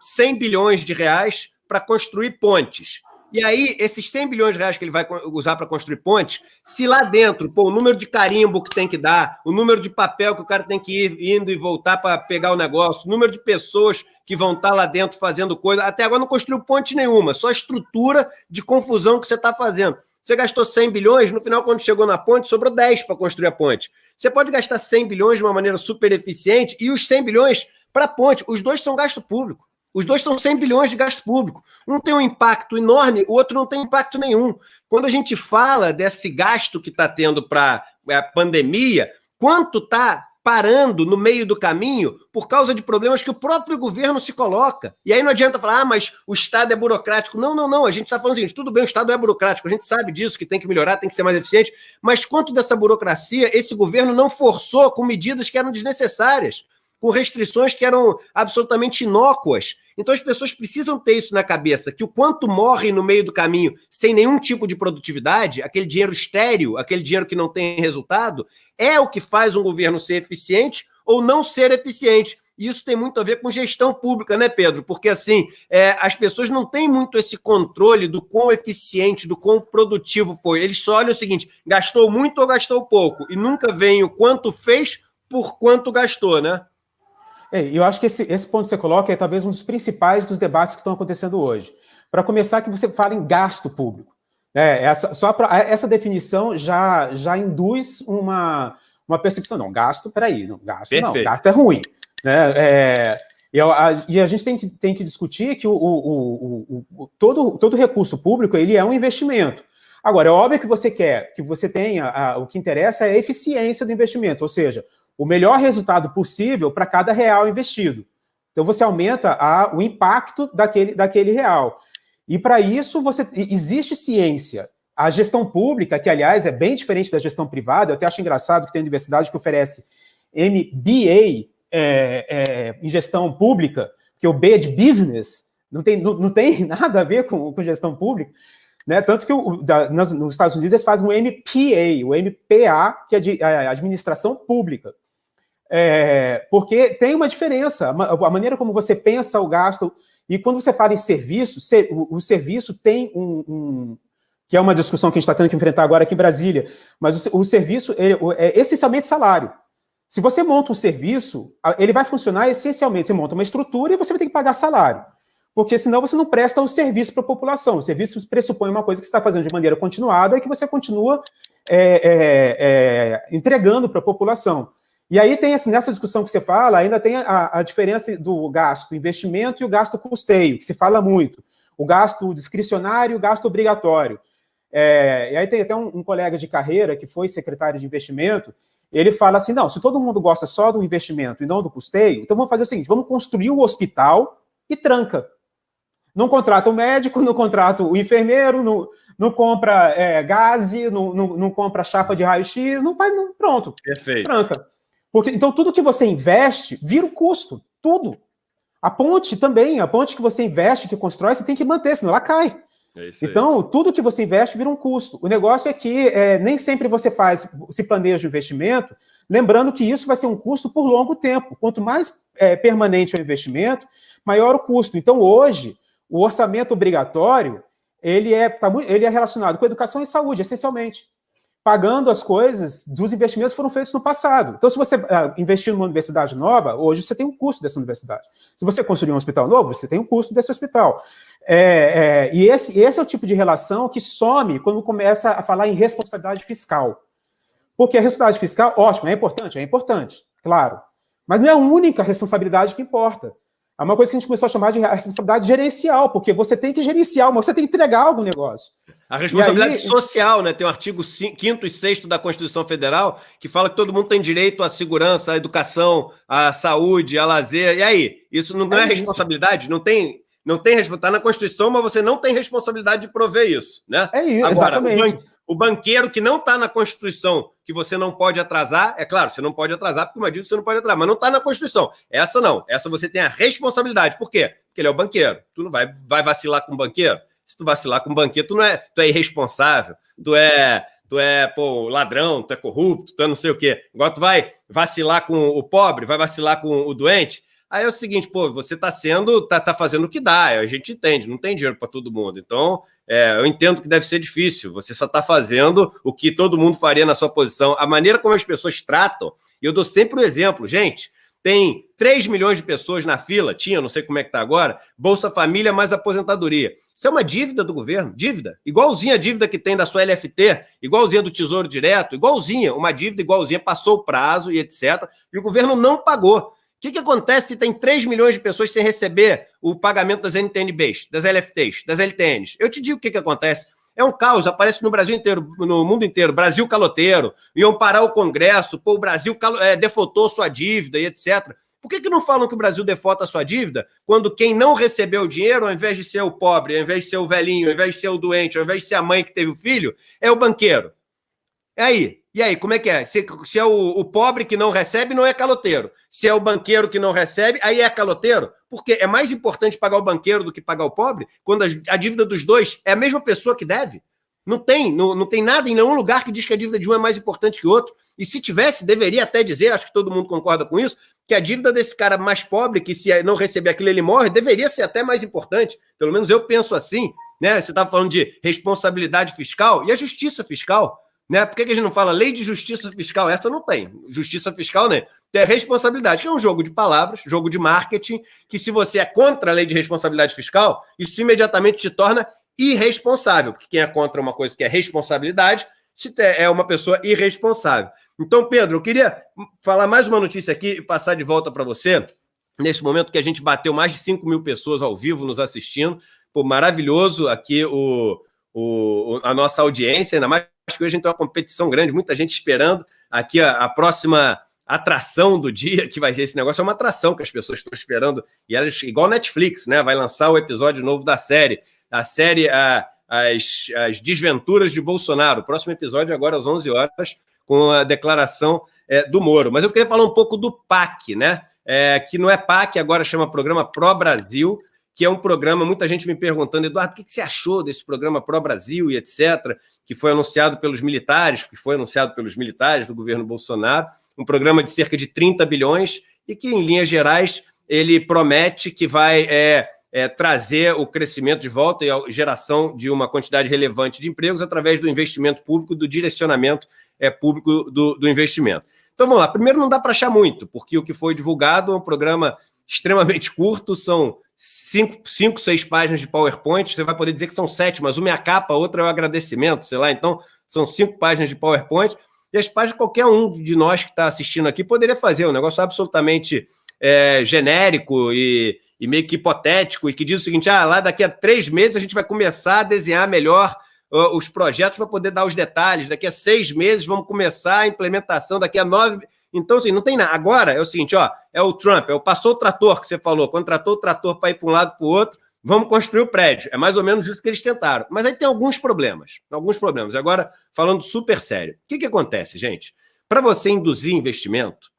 100 bilhões de reais para construir pontes. E aí, esses 100 bilhões de reais que ele vai usar para construir pontes, se lá dentro, o número de carimbo que tem que dar, o número de papel que o cara tem que ir indo e voltar para pegar o negócio, o número de pessoas que vão estar lá dentro fazendo coisa, até agora não construiu ponte nenhuma, só a estrutura de confusão que você está fazendo. Você gastou 100 bilhões, no final, quando chegou na ponte, sobrou 10 para construir a ponte. Você pode gastar 100 bilhões de uma maneira super eficiente e os 100 bilhões para a ponte. Os dois são gasto público. Os dois são 100 bilhões de gasto público. Um tem um impacto enorme, o outro não tem impacto nenhum. Quando a gente fala desse gasto que está tendo para a pandemia, quanto está parando no meio do caminho por causa de problemas que o próprio governo se coloca. E aí não adianta falar: mas o Estado é burocrático. Não. A gente está falando o seguinte: tudo bem, o Estado é burocrático, a gente sabe disso, que tem que melhorar, tem que ser mais eficiente, mas quanto dessa burocracia esse governo não forçou com medidas que eram desnecessárias, com restrições que eram absolutamente inócuas. Então as pessoas precisam ter isso na cabeça, que o quanto morre no meio do caminho sem nenhum tipo de produtividade, aquele dinheiro estéril, aquele dinheiro que não tem resultado, é o que faz um governo ser eficiente ou não ser eficiente. E isso tem muito a ver com gestão pública, né, Pedro? Porque, assim, as pessoas não têm muito esse controle do quão eficiente, do quão produtivo foi. Eles só olham o seguinte: gastou muito ou gastou pouco? E nunca veem o quanto fez por quanto gastou, né? Eu acho que esse ponto que você coloca é talvez um dos principais dos debates que estão acontecendo hoje. Para começar, que você fala em gasto público. Essa definição já induz uma percepção. Não, gasto, peraí, não, gasto Perfeito. Não, gasto é ruim. Né? E a gente tem que discutir que todo recurso público ele é um investimento. Agora, é óbvio que você quer que você tenha, o que interessa é a eficiência do investimento, ou seja, o melhor resultado possível para cada real investido. Então, você aumenta o impacto daquele real. E, para isso, existe ciência. A gestão pública, que, aliás, é bem diferente da gestão privada, eu até acho engraçado que tem universidade que oferece MBA em gestão pública, que o B é de business, não tem nada a ver com gestão pública. Né? Tanto que nos Estados Unidos eles fazem o MPA, que é de administração pública. Porque tem uma diferença, a maneira como você pensa o gasto, e quando você fala em serviço, o serviço tem que é uma discussão que a gente está tendo que enfrentar agora aqui em Brasília, mas o serviço é essencialmente salário. Se você monta um serviço, ele vai funcionar essencialmente, você monta uma estrutura e você vai ter que pagar salário, porque senão você não presta o serviço para a população. O serviço pressupõe uma coisa que você está fazendo de maneira continuada e que você continua entregando para a população. E aí tem, assim, nessa discussão que você fala, ainda tem a diferença do gasto investimento e o gasto custeio, que se fala muito. O gasto discricionário e o gasto obrigatório. E aí tem até um colega de carreira que foi secretário de investimento, ele fala assim: não, se todo mundo gosta só do investimento e não do custeio, então vamos fazer o seguinte: vamos construir o hospital e tranca. Não contrata o médico, não contrata o enfermeiro, não compra gás, não compra chapa de raio-x, não faz, pronto. Perfeito. Tranca. Porque, então, tudo que você investe vira o custo, tudo. A ponte também, a ponte que você investe, que constrói, você tem que manter, senão ela cai. Então, tudo que você investe vira um custo. O negócio é que nem sempre você se planeja o investimento, lembrando que isso vai ser um custo por longo tempo. Quanto mais permanente é o investimento, maior o custo. Então, hoje, o orçamento obrigatório, ele é relacionado com educação e saúde, essencialmente. Pagando as coisas dos investimentos que foram feitos no passado. Então, se você investir numa universidade nova, hoje você tem um custo dessa universidade. Se você construir um hospital novo, você tem um custo desse hospital. E esse é o tipo de relação que some quando começa a falar em responsabilidade fiscal. Porque a responsabilidade fiscal, ótimo, é importante, claro. Mas não é a única responsabilidade que importa. é uma coisa que a gente começou a chamar de responsabilidade gerencial, porque você tem que gerenciar, você tem que entregar algum negócio. A responsabilidade social, né? Tem o artigo 5º e 6º da Constituição Federal que fala que todo mundo tem direito à segurança, à educação, à saúde, a lazer. E aí? Isso não é responsabilidade? Não tem responsabilidade. Está na Constituição, mas você não tem responsabilidade de prover isso, né? É isso, agora, exatamente. O banqueiro que não está na Constituição, que você não pode atrasar, é claro, você não pode atrasar, porque uma dívida você não pode atrasar, mas não está na Constituição. Essa não. Essa você tem a responsabilidade. Por quê? Porque ele é o banqueiro. Tu não vai vacilar com o banqueiro? Se tu vacilar com o banqueiro, tu é irresponsável, tu é ladrão, tu é corrupto, tu é não sei o quê. Agora tu vai vacilar com o pobre, vai vacilar com o doente. Aí é o seguinte, você tá fazendo o que dá, a gente entende, não tem dinheiro para todo mundo. Então, eu entendo que deve ser difícil, você só tá fazendo o que todo mundo faria na sua posição. A maneira como as pessoas tratam, e eu dou sempre o exemplo, gente, tem 3 milhões de pessoas na fila, não sei como é que tá agora, Bolsa Família mais aposentadoria. Isso é uma dívida do governo, dívida, igualzinha a dívida que tem da sua LFT, igualzinha do Tesouro Direto, igualzinha, uma dívida igualzinha, passou o prazo e etc. E o governo não pagou. O que acontece se tem 3 milhões de pessoas sem receber o pagamento das NTNBs, das LFTs, das LTNs? Eu te digo o que acontece. É um caos, aparece no Brasil inteiro, no mundo inteiro. Brasil caloteiro, iam parar o Congresso, o Brasil defaultou sua dívida e etc. Por que não falam que o Brasil defaulta a sua dívida quando quem não recebeu o dinheiro, ao invés de ser o pobre, ao invés de ser o velhinho, ao invés de ser o doente, ao invés de ser a mãe que teve o filho, é o banqueiro? E aí, como é que é? Se é o pobre que não recebe, não é caloteiro. Se é o banqueiro que não recebe, aí é caloteiro? Porque é mais importante pagar o banqueiro do que pagar o pobre, quando a dívida dos dois é a mesma pessoa que deve. Não tem nada em nenhum lugar que diz que a dívida de um é mais importante que o outro. E se tivesse, deveria até dizer, acho que todo mundo concorda com isso, que a dívida desse cara mais pobre, que se não receber aquilo ele morre, deveria ser até mais importante. Pelo menos eu penso assim, né? Você estava falando de responsabilidade fiscal e a justiça fiscal. Né? Por que a gente não fala lei de justiça fiscal? Essa não tem. Justiça fiscal, né? Tem a responsabilidade, que é um jogo de palavras, jogo de marketing, que se você é contra a lei de responsabilidade fiscal, isso imediatamente te torna irresponsável, porque quem é contra uma coisa que é responsabilidade é uma pessoa irresponsável. Então, Pedro, eu queria falar mais uma notícia aqui e passar de volta para você, nesse momento que a gente bateu mais de 5 mil pessoas ao vivo nos assistindo. Pô, maravilhoso aqui a nossa audiência, ainda mais que hoje a gente tem uma competição grande, muita gente esperando aqui a próxima atração do dia, que vai ser esse negócio, é uma atração que as pessoas estão esperando, e elas, igual Netflix, né, vai lançar o episódio novo da série, as Desventuras de Bolsonaro, o próximo episódio agora às 11 horas, com a declaração do Moro. Mas eu queria falar um pouco do PAC, né, que não é PAC, agora chama Programa Pro Brasil, que é um programa, muita gente me perguntando, Eduardo, o que você achou desse programa Pro Brasil e etc., que foi anunciado pelos militares, do governo Bolsonaro, um programa de cerca de 30 bilhões e que, em linhas gerais, ele promete que vai trazer o crescimento de volta e a geração de uma quantidade relevante de empregos através do investimento público, do direcionamento público do investimento. Então, vamos lá. Primeiro, não dá para achar muito, porque o que foi divulgado é um programa extremamente curto, são 5, 6 páginas de PowerPoint, você vai poder dizer que são 7, mas uma é a capa, a outra é o agradecimento, sei lá, então são 5 páginas de PowerPoint, e as páginas qualquer um de nós que está assistindo aqui poderia fazer, um negócio absolutamente genérico e meio que hipotético, e que diz o seguinte, lá daqui a 3 meses a gente vai começar a desenhar melhor os projetos para poder dar os detalhes, daqui a 6 meses vamos começar a implementação, daqui a 9... Então, assim, não tem nada. Agora é o seguinte, é o Trump, passou o trator que você falou, contratou o trator para ir para um lado para o outro, vamos construir o prédio. É mais ou menos isso que eles tentaram. Mas aí tem alguns problemas. Agora, falando super sério. O que acontece, gente? Para você induzir investimento,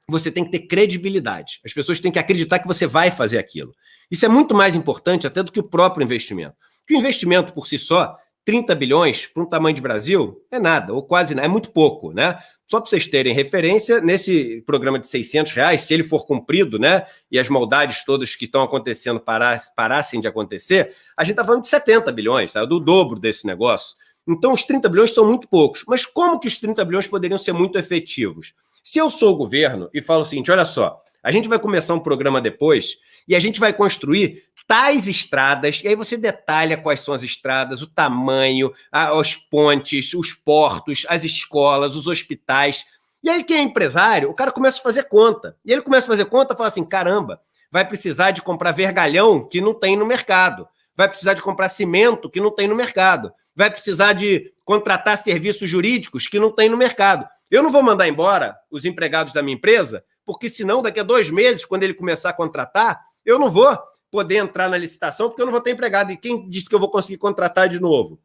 você tem que ter credibilidade. As pessoas têm que acreditar que você vai fazer aquilo. Isso é muito mais importante até do que o próprio investimento. Porque o investimento por si só, 30 bilhões para um tamanho de Brasil, é nada, ou quase nada, é muito pouco, né? Só para vocês terem referência, nesse programa de R$600, se ele for cumprido, né, e as maldades todas que estão acontecendo parassem de acontecer, a gente está falando de 70 bilhões, tá? Do dobro desse negócio. Então, os 30 bilhões são muito poucos. Mas como que os 30 bilhões poderiam ser muito efetivos? Se eu sou o governo e falo o seguinte, olha só, a gente vai começar um programa depois e a gente vai construir tais estradas, e aí você detalha quais são as estradas, o tamanho, as pontes, os portos, as escolas, os hospitais. E aí quem é empresário, o cara começa a fazer conta. E ele começa a fazer conta e fala assim, caramba, vai precisar de comprar vergalhão que não tem no mercado, vai precisar de comprar cimento que não tem no mercado, vai precisar de contratar serviços jurídicos que não tem no mercado. Eu não vou mandar embora os empregados da minha empresa, porque senão daqui a 2 meses, quando ele começar a contratar, eu não vou poder entrar na licitação porque eu não vou ter empregado. E quem disse que eu vou conseguir contratar de novo?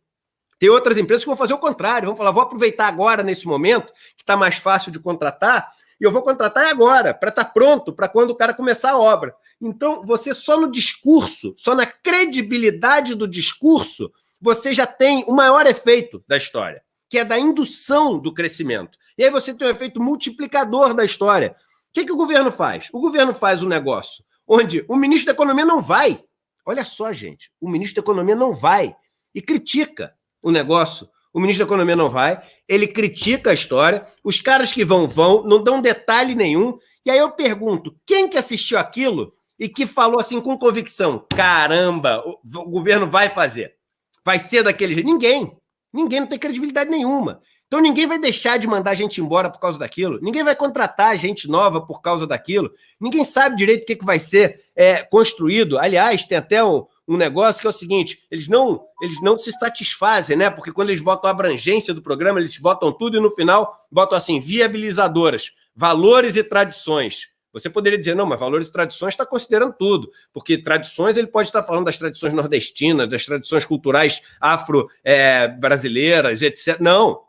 Tem outras empresas que vão fazer o contrário, vão falar, vou aproveitar agora, nesse momento, que está mais fácil de contratar, e eu vou contratar agora, para estar pronto, para quando o cara começar a obra. Então, você só no discurso, só na credibilidade do discurso, você já tem o maior efeito da história, que é da indução do crescimento. E aí você tem um efeito multiplicador da história. O que o governo faz? O governo faz um negócio onde o ministro da Economia não vai. Olha só, gente, o ministro da Economia não vai e critica o negócio. O ministro da Economia não vai, ele critica a história, os caras que vão, não dão detalhe nenhum. E aí eu pergunto, quem que assistiu aquilo e que falou assim com convicção, caramba, o governo vai fazer, vai ser daquele jeito? Ninguém não tem credibilidade nenhuma. Então ninguém vai deixar de mandar gente embora por causa daquilo, ninguém vai contratar gente nova por causa daquilo, ninguém sabe direito o que vai ser construído. Aliás, tem até um negócio que é o seguinte, eles não se satisfazem, né? Porque quando eles botam a abrangência do programa, eles botam tudo e no final botam assim, viabilizadoras, valores e tradições. Você poderia dizer, não, mas valores e tradições está considerando tudo, porque tradições ele pode estar falando das tradições nordestinas, das tradições culturais afro-brasileiras, etc. Não.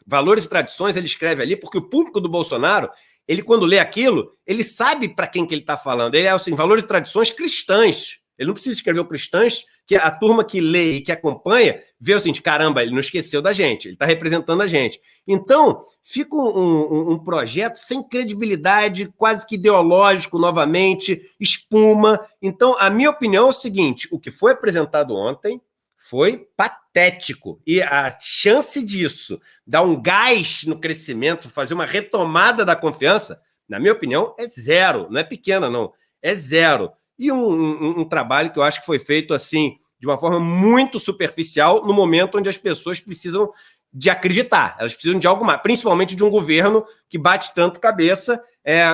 Valores e tradições ele escreve ali, porque o público do Bolsonaro, ele quando lê aquilo, ele sabe para quem que ele está falando. Ele é assim, valores e tradições cristãs. Ele não precisa escrever o cristãs, que a turma que lê e que acompanha vê o seguinte, caramba, ele não esqueceu da gente, ele está representando a gente. Então, fica um projeto sem credibilidade, quase que ideológico novamente, espuma. Então, a minha opinião é o seguinte, o que foi apresentado ontem foi patético. E a chance disso dar um gás no crescimento, fazer uma retomada da confiança, na minha opinião, é zero. Não é pequena, não. É zero. E um trabalho que eu acho que foi feito assim, de uma forma muito superficial, no momento onde as pessoas precisam de acreditar. Elas precisam de algo mais, principalmente de um governo que bate tanto cabeça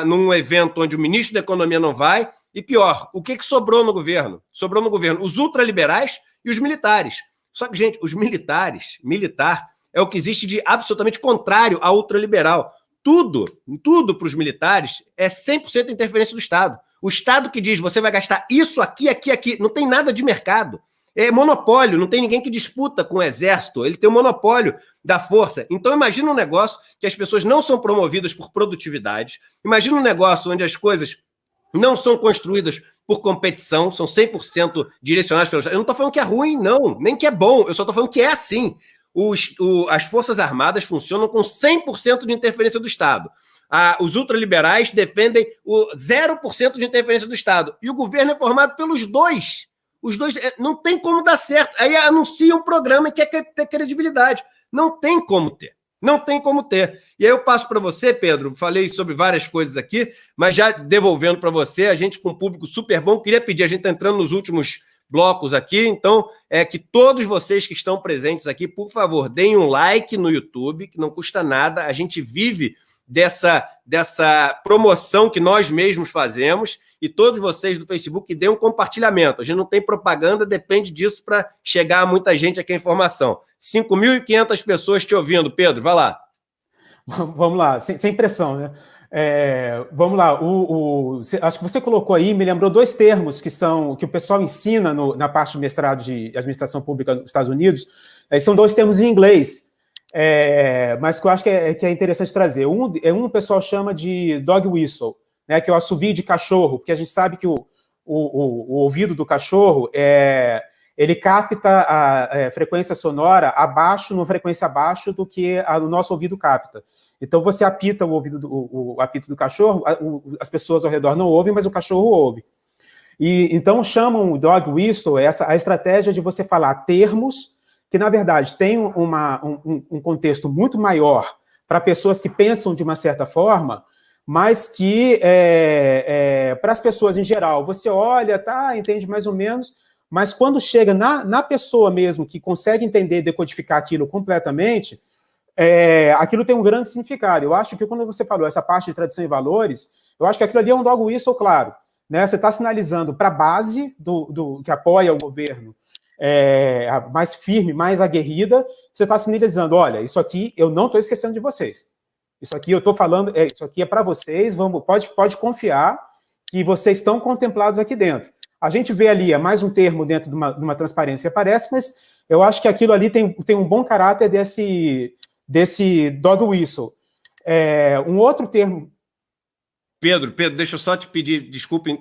num evento onde o ministro da Economia não vai. E pior, o que sobrou no governo? Sobrou no governo os ultraliberais e os militares. Só que, gente, os militar é o que existe de absolutamente contrário ao ultraliberal. Tudo para os militares é 100% interferência do Estado. O Estado que diz, você vai gastar isso aqui, aqui, aqui, não tem nada de mercado. É monopólio, não tem ninguém que disputa com o exército, ele tem o monopólio da força. Então imagina um negócio que as pessoas não são promovidas por produtividade, imagina um negócio onde as coisas não são construídas por competição, são 100% direcionadas pelos... Eu não estou falando que é ruim, não, nem que é bom, eu só estou falando que é assim. As Forças Armadas funcionam com 100% de interferência do Estado. Os ultraliberais defendem o 0% de interferência do Estado. E o governo é formado pelos dois. Os dois não tem como dar certo. Aí anuncia um programa que quer ter credibilidade. Não tem como ter. Não tem como ter. E aí eu passo para você, Pedro, falei sobre várias coisas aqui, mas já devolvendo para você, a gente com um público super bom, queria pedir, a gente está entrando nos últimos blocos aqui, então que todos vocês que estão presentes aqui, por favor, deem um like no YouTube, que não custa nada, a gente vive dessa promoção que nós mesmos fazemos, e todos vocês do Facebook deem um compartilhamento. A gente não tem propaganda, depende disso para chegar a muita gente aqui a informação. 5.500 pessoas te ouvindo, Pedro, vai lá. Vamos lá, sem pressão, né? Vamos lá, acho que você colocou aí, me lembrou 2 termos que o pessoal ensina na parte de mestrado de administração pública nos Estados Unidos, são 2 termos em inglês, mas que eu acho que é interessante trazer. O pessoal chama de dog whistle, né, que é o assovio de cachorro, porque a gente sabe que o ouvido do cachorro ele capta a frequência sonora numa frequência abaixo do que o nosso ouvido capta. Então, você apita o apito do cachorro, as pessoas ao redor não ouvem, mas o cachorro ouve. E então, chamam o dog whistle, a estratégia de você falar termos que, na verdade, têm um contexto muito maior para pessoas que pensam de uma certa forma, mas que, para as pessoas em geral, você olha, entende mais ou menos, mas quando chega na pessoa mesmo, que consegue entender, decodificar aquilo completamente, aquilo tem um grande significado. Eu acho que quando você falou essa parte de tradição e valores, eu acho que aquilo ali é um dog whistle, claro. né? Você está sinalizando para a base que apoia o governo, mais firme, mais aguerrida, você está sinalizando, olha, isso aqui eu não estou esquecendo de vocês. Isso aqui eu estou falando, isso aqui é para vocês, pode confiar que vocês estão contemplados aqui dentro. A gente vê ali, é mais um termo dentro de uma transparência que aparece, mas eu acho que aquilo ali tem um bom caráter desse dog whistle. Um outro termo... Pedro, deixa eu só te pedir, desculpe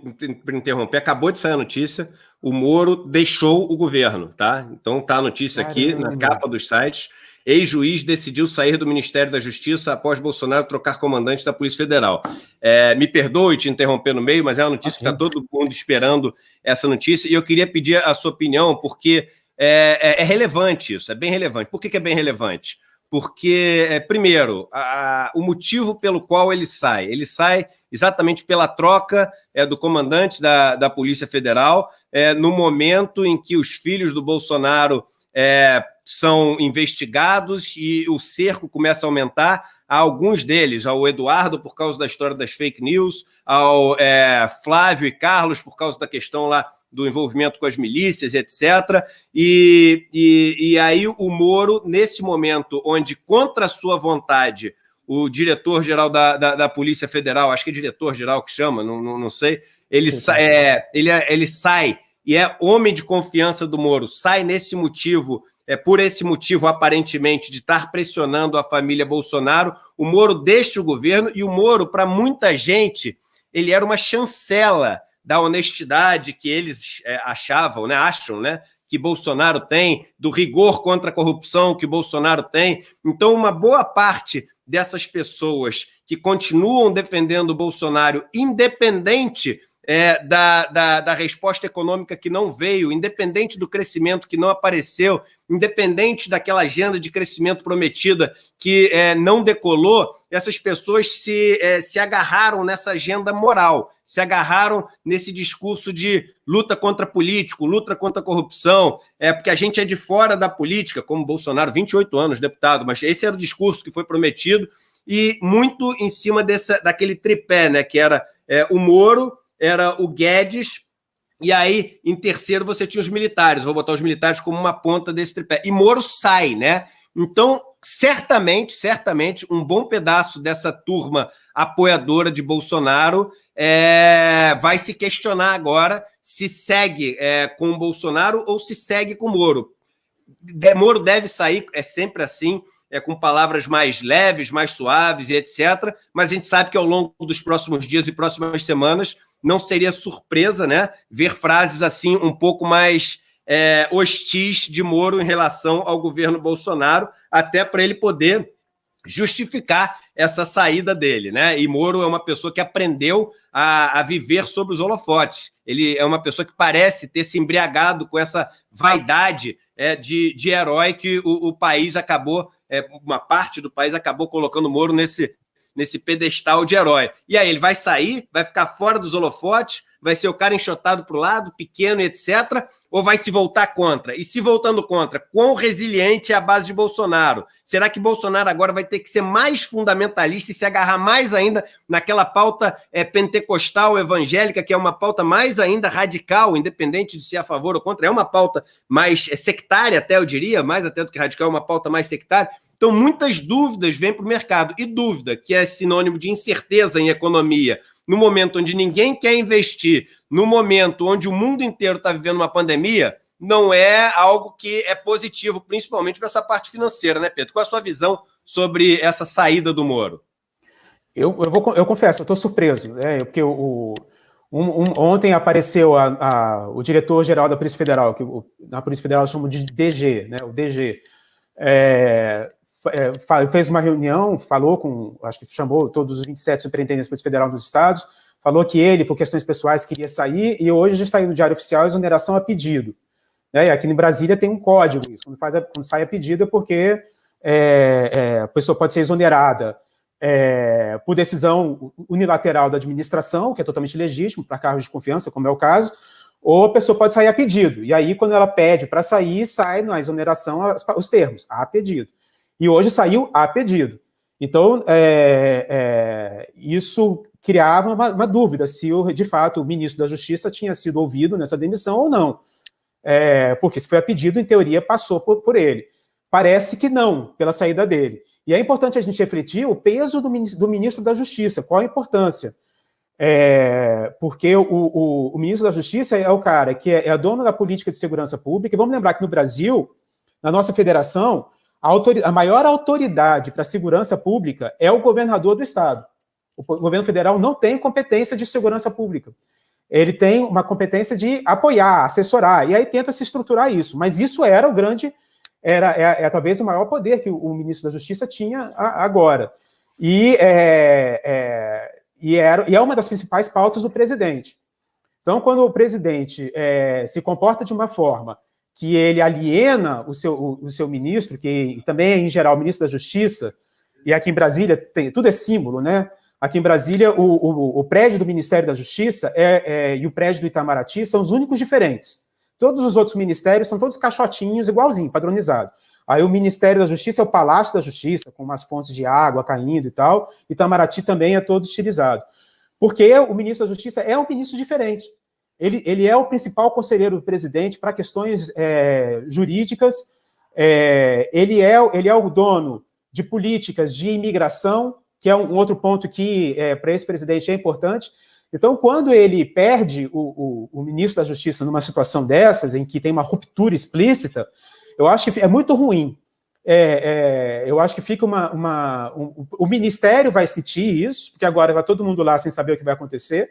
por interromper, acabou de sair a notícia, o Moro deixou o governo, tá? Então tá a notícia aqui na capa dos sites, ex-juiz decidiu sair do Ministério da Justiça após Bolsonaro trocar comandante da Polícia Federal. Me perdoe te interromper no meio, mas é uma notícia que está todo mundo esperando essa notícia, e eu queria pedir a sua opinião, porque é relevante isso, é bem relevante. Por que é bem relevante? Porque, primeiro, o motivo pelo qual ele sai exatamente pela troca do comandante da Polícia Federal, no momento em que os filhos do Bolsonaro são investigados e o cerco começa a aumentar a alguns deles, ao Eduardo por causa da história das fake news, ao Flávio e Carlos por causa da questão lá do envolvimento com as milícias, etc. E aí o Moro, nesse momento onde, contra a sua vontade, o diretor-geral da Polícia Federal, acho que é diretor-geral que chama, não sei, ele sai e é homem de confiança do Moro, sai nesse motivo, por esse motivo, aparentemente, de estar pressionando a família Bolsonaro, o Moro deixa o governo, e o Moro, para muita gente, ele era uma chancela da honestidade que eles acham, né, que Bolsonaro tem, do rigor contra a corrupção que Bolsonaro tem. Então, uma boa parte dessas pessoas que continuam defendendo o Bolsonaro, independente da resposta econômica que não veio, independente do crescimento que não apareceu, independente daquela agenda de crescimento prometida que não decolou, essas pessoas se agarraram nessa agenda moral, se agarraram nesse discurso de luta contra político, luta contra a corrupção, porque a gente é de fora da política, como Bolsonaro, 28 anos, deputado, mas esse era o discurso que foi prometido, e muito em cima daquele tripé, né, que era o Moro, era o Guedes, e aí, em terceiro, você tinha os militares. Vou botar os militares como uma ponta desse tripé. E Moro sai, né? Então, certamente, um bom pedaço dessa turma apoiadora de Bolsonaro vai se questionar agora se segue com o Bolsonaro ou se segue com o Moro. Moro deve sair, é sempre assim, com palavras mais leves, mais suaves e etc. Mas a gente sabe que ao longo dos próximos dias e próximas semanas não seria surpresa, né, ver frases assim um pouco mais hostis de Moro em relação ao governo Bolsonaro, até para ele poder justificar essa saída dele, né? E Moro é uma pessoa que aprendeu a viver sob os holofotes. Ele é uma pessoa que parece ter se embriagado com essa vaidade de herói que o país acabou, uma parte do país acabou colocando Moro nesse pedestal de herói. E aí ele vai sair, vai ficar fora dos holofotes, vai ser o cara enxotado para o lado, pequeno, etc., ou vai se voltar contra? E se voltando contra, quão resiliente é a base de Bolsonaro? Será que Bolsonaro agora vai ter que ser mais fundamentalista e se agarrar mais ainda naquela pauta pentecostal, evangélica, que é uma pauta mais ainda radical, independente de ser a favor ou contra, é uma pauta mais sectária até, eu diria, mais até do que radical, é uma pauta mais sectária. Então, muitas dúvidas vêm para o mercado. E dúvida, que é sinônimo de incerteza em economia, no momento onde ninguém quer investir, no momento onde o mundo inteiro está vivendo uma pandemia, não é algo que é positivo, principalmente para essa parte financeira, né, Pedro? Qual é a sua visão sobre essa saída do Moro? Eu confesso, eu estou surpreso, né? Porque ontem apareceu o diretor-geral da Polícia Federal, que na Polícia Federal chamam de DG, né? O DG. Fez uma reunião, falou acho que chamou todos os 27 superintendentes da Polícia Federal dos estados, falou que ele, por questões pessoais, queria sair, e hoje já saiu no Diário Oficial a exoneração a pedido. E aqui em Brasília tem um código isso, quando sai a pedido é porque a pessoa pode ser exonerada por decisão unilateral da administração, que é totalmente legítimo para cargos de confiança, como é o caso, ou a pessoa pode sair a pedido. E aí, quando ela pede para sair, sai na exoneração os termos, a pedido. E hoje saiu a pedido. Então, isso criava uma dúvida se, de fato, o ministro da Justiça tinha sido ouvido nessa demissão ou não. Porque se foi a pedido, em teoria, passou por ele. Parece que não, pela saída dele. E é importante a gente refletir o peso do ministro da Justiça, qual a importância. Porque o ministro da Justiça é o cara que é dono da política de segurança pública, e vamos lembrar que no Brasil, na nossa federação, a maior autoridade para a segurança pública é o governador do estado. O governo federal não tem competência de segurança pública. Ele tem uma competência de apoiar, assessorar, e aí tenta se estruturar isso. Mas isso era talvez o maior poder que o ministro da Justiça tinha agora. E é uma das principais pautas do presidente. Então, quando o presidente se comporta de uma forma que ele aliena o seu ministro, que também é, em geral, o ministro da Justiça, e aqui em Brasília tudo é símbolo, né? Aqui em Brasília, o prédio do Ministério da Justiça e o prédio do Itamaraty são os únicos diferentes. Todos os outros ministérios são todos caixotinhos, igualzinho, padronizado. Aí o Ministério da Justiça é o Palácio da Justiça, com umas fontes de água caindo e tal. Itamaraty também é todo estilizado. Porque o ministro da Justiça é um ministro diferente. Ele é o principal conselheiro do presidente para questões jurídicas. Ele é o dono de políticas de imigração, que é um outro ponto que, para esse presidente, é importante. Então, quando ele perde o ministro da Justiça numa situação dessas, em que tem uma ruptura explícita, eu acho que é muito ruim. Eu acho que fica o Ministério vai sentir isso, porque agora vai todo mundo lá sem saber o que vai acontecer,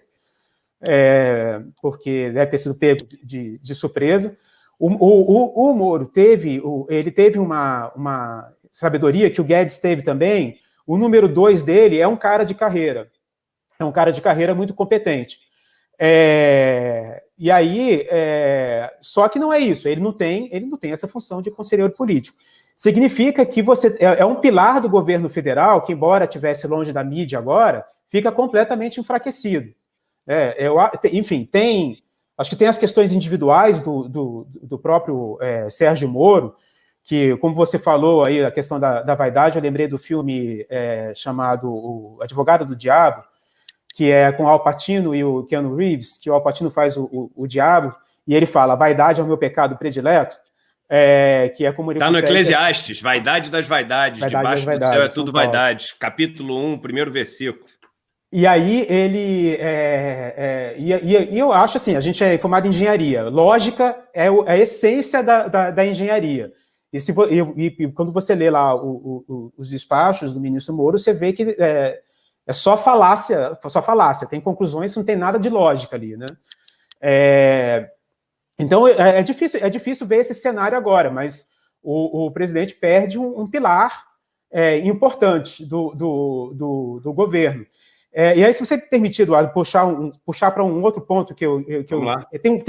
porque deve ter sido pego de surpresa. O Moro teve uma sabedoria que o Guedes teve também. O número 2 dele é um cara de carreira. É um cara de carreira muito competente. E aí, só que não é isso. Ele não tem essa função de conselheiro político. Significa que você é um pilar do governo federal que, embora estivesse longe da mídia agora, fica completamente enfraquecido. Enfim, acho que tem as questões individuais do próprio Sérgio Moro, que, como você falou aí, a questão da vaidade, eu lembrei do filme chamado O Advogado do Diabo, que é com o Al Pacino e o Keanu Reeves, que o Al Pacino faz o diabo, e ele fala, vaidade é o meu pecado predileto, que é como ele Está no Eclesiastes, vaidade das vaidades, debaixo do céu é tudo vaidade, capítulo 1, primeiro versículo. E aí ele... E eu acho assim, a gente é formado em engenharia, lógica é a essência da engenharia. E quando você lê lá os despachos do ministro Moro, você vê que é só falácia, tem conclusões que não tem nada de lógica ali, né? Então, é difícil ver esse cenário agora, mas o presidente perde um pilar importante do governo. E aí, se você permitir, Eduardo, puxar para um outro ponto tem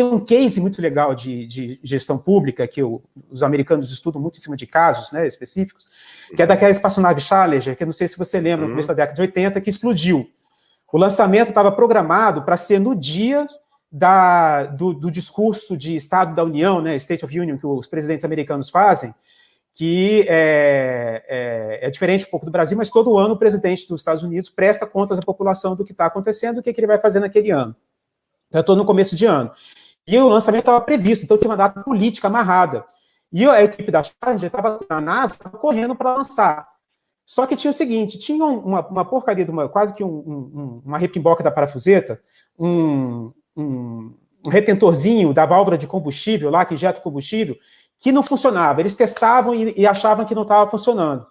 um case muito legal de gestão pública que os americanos estudam muito em cima de casos, né, específicos, que é daquela espaçonave Challenger, que eu não sei se você lembra, no começo da década de 80, que explodiu. O lançamento estava programado para ser no dia do discurso de Estado da União, né, State of Union, que os presidentes americanos fazem, que é diferente um pouco do Brasil, mas todo ano o presidente dos Estados Unidos presta contas à população do que está acontecendo, do que ele vai fazer naquele ano. Então, eu estou no começo de ano. E o lançamento estava previsto, então tinha uma data política amarrada. E a equipe da Challenger estava na NASA, estava correndo para lançar. Só que tinha o seguinte, tinha uma porcaria, quase que uma repimboca da parafuseta, um retentorzinho da válvula de combustível lá, que injeta o combustível, que não funcionava. Eles testavam e achavam que não estava funcionando.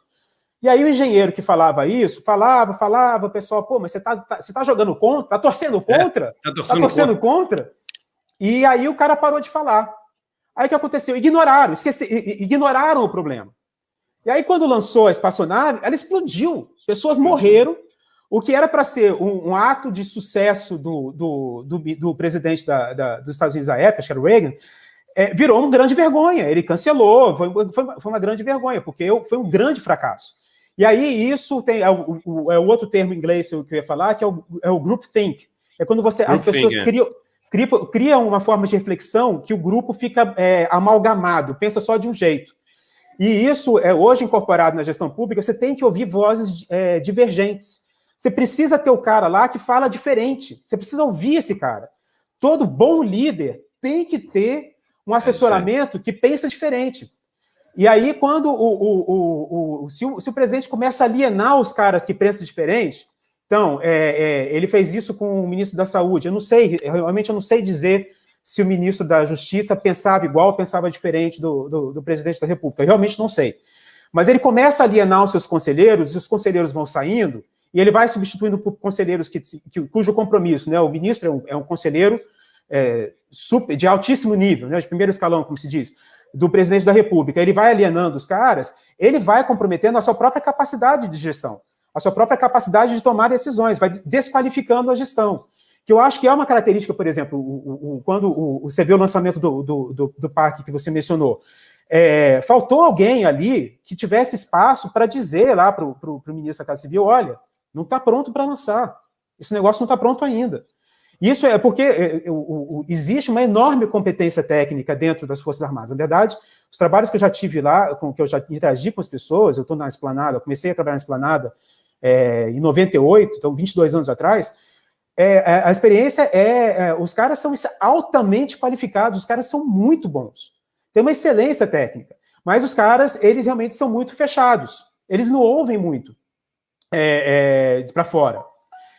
E aí o engenheiro que falava isso, falava, o pessoal, pô, mas você tá jogando contra? Está torcendo contra? Está torcendo contra? E aí o cara parou de falar. Aí o que aconteceu? Ignoraram o problema. E aí quando lançou a espaçonave, ela explodiu. Pessoas morreram. O que era para ser um ato de sucesso do presidente dos Estados Unidos da época, acho que era o Reagan, virou uma grande vergonha. Ele cancelou, foi uma grande vergonha, porque foi um grande fracasso. E aí isso tem o outro termo em inglês que eu ia falar, que é o groupthink. É quando as pessoas criam uma forma de reflexão que o grupo fica amalgamado, pensa só de um jeito. E isso é hoje incorporado na gestão pública, você tem que ouvir vozes divergentes. Você precisa ter o cara lá que fala diferente. Você precisa ouvir esse cara. Todo bom líder tem que ter um assessoramento que pensa diferente. E aí, quando se o presidente começa a alienar os caras que pensam diferente, então, ele fez isso com o ministro da Saúde. Realmente eu não sei dizer se o ministro da Justiça pensava igual ou pensava diferente do presidente da República. Eu realmente não sei. Mas ele começa a alienar os seus conselheiros, e os conselheiros vão saindo, e ele vai substituindo por conselheiros cujo compromisso, né? O ministro é um conselheiro de altíssimo nível, né? De primeiro escalão, como se diz, do presidente da República. Ele vai alienando os caras, ele vai comprometendo a sua própria capacidade de gestão, a sua própria capacidade de tomar decisões, vai desqualificando a gestão. Que eu acho que é uma característica, por exemplo, quando você vê o lançamento do parque que você mencionou, faltou alguém ali que tivesse espaço para dizer lá para o ministro da Casa Civil, olha, não está pronto para lançar, esse negócio não está pronto ainda. Isso é porque existe uma enorme competência técnica dentro das Forças Armadas. Na verdade, os trabalhos que eu já tive lá, que eu já interagi com as pessoas, eu estou na Esplanada, eu comecei a trabalhar na Esplanada em 98, então 22 anos atrás, a experiência os caras são altamente qualificados, os caras são muito bons, tem uma excelência técnica, mas os caras, eles realmente são muito fechados, eles não ouvem muito para fora.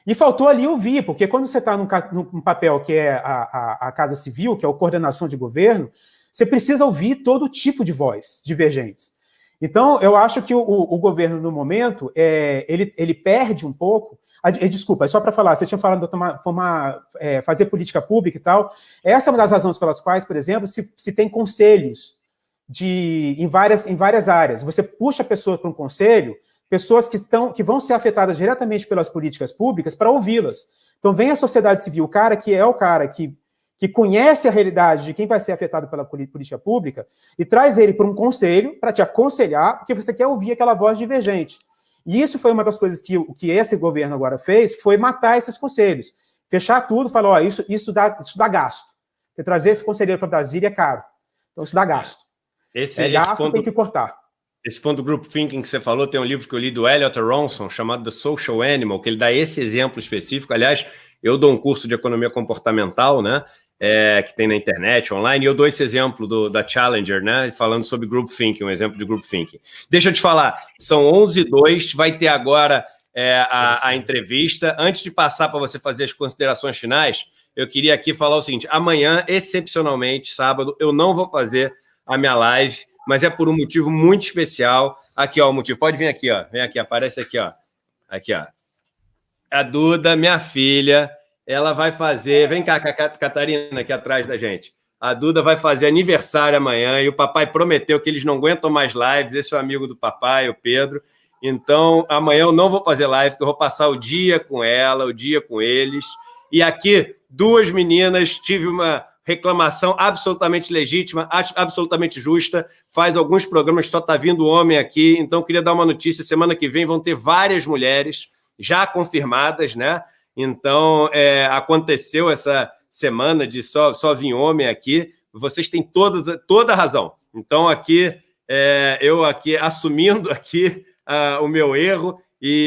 E faltou ali ouvir, porque quando você está num papel que é a Casa Civil, que é a coordenação de governo, você precisa ouvir todo tipo de voz divergentes. Então, eu acho que o governo, no momento, ele perde um pouco. Desculpa, é só para falar, você tinha falado de fazer política pública e tal. Essa é uma das razões pelas quais, por exemplo, se tem conselhos em várias áreas. Você puxa a pessoa para um conselho, pessoas que vão ser afetadas diretamente pelas políticas públicas para ouvi-las. Então, vem a sociedade civil, o cara que conhece a realidade de quem vai ser afetado pela política pública e traz ele para um conselho para te aconselhar, porque você quer ouvir aquela voz divergente. E isso foi uma das coisas que esse governo agora fez, foi matar esses conselhos. Fechar tudo, falar, ó, isso dá gasto. Porque trazer esse conselheiro para Brasília é caro. Então, isso dá gasto. Esse gasto, ponto... tem que cortar. Esse ponto do group thinking que você falou, tem um livro que eu li do Elliot Aronson, chamado The Social Animal, que ele dá esse exemplo específico. Aliás, eu dou um curso de economia comportamental, né, que tem na internet, online, e eu dou esse exemplo da Challenger, né, falando sobre group thinking, um exemplo de group thinking. Deixa eu te falar, são 11h02, vai ter agora a entrevista. Antes de passar para você fazer as considerações finais, eu queria aqui falar o seguinte, amanhã, excepcionalmente, sábado, eu não vou fazer a minha live, mas é por um motivo muito especial. Aqui, ó, o motivo. Pode vir aqui, ó. Vem aqui, aparece aqui, ó. Aqui, ó. A Duda, minha filha, ela vai fazer... Vem cá, Catarina, aqui atrás da gente. A Duda vai fazer aniversário amanhã e o papai prometeu que eles não aguentam mais lives. Esse é o amigo do papai, o Pedro. Então, amanhã eu não vou fazer live, porque eu vou passar o dia com ela, o dia com eles. E aqui, duas meninas, tive uma reclamação absolutamente legítima, absolutamente justa, faz alguns programas que só está vindo homem aqui, então queria dar uma notícia, semana que vem vão ter várias mulheres já confirmadas, né? Então, aconteceu essa semana de só vir homem aqui, vocês têm toda a razão. Então, aqui, eu aqui assumindo aqui o meu erro,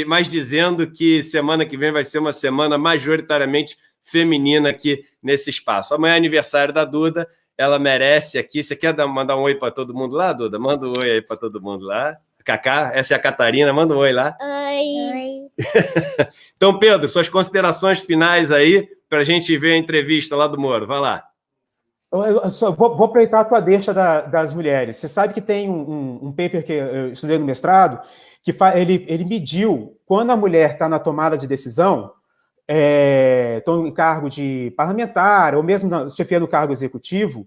mas dizendo que semana que vem vai ser uma semana majoritariamente feminina aqui nesse espaço. Amanhã é aniversário da Duda, ela merece aqui. Você quer mandar um oi para todo mundo lá, Duda? Manda um oi aí para todo mundo lá. Cacá, essa é a Catarina, manda um oi lá. Oi. Então, Pedro, suas considerações finais aí para a gente ver a entrevista lá do Moro. Vai lá. Eu só vou aproveitar a tua deixa das mulheres. Você sabe que tem um paper que eu estudei no mestrado, que ele mediu quando a mulher está na tomada de decisão, estão em cargo de parlamentar, ou mesmo na chefia do cargo executivo,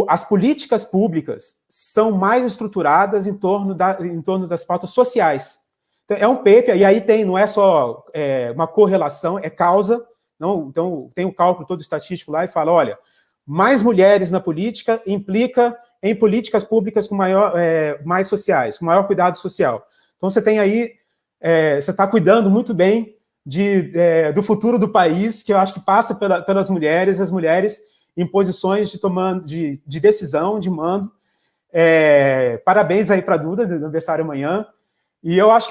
as políticas públicas são mais estruturadas em torno das pautas sociais. Então, é um paper, e aí não é só uma correlação, é causa. Não, então, tem um cálculo todo estatístico lá e fala, olha, mais mulheres na política implica em políticas públicas mais sociais, com maior cuidado social. Então, você tem aí, você está cuidando muito bem do futuro do país, que eu acho que passa pelas mulheres, as mulheres em posições de decisão, de mando. Parabéns aí para a Duda, do aniversário amanhã. E eu acho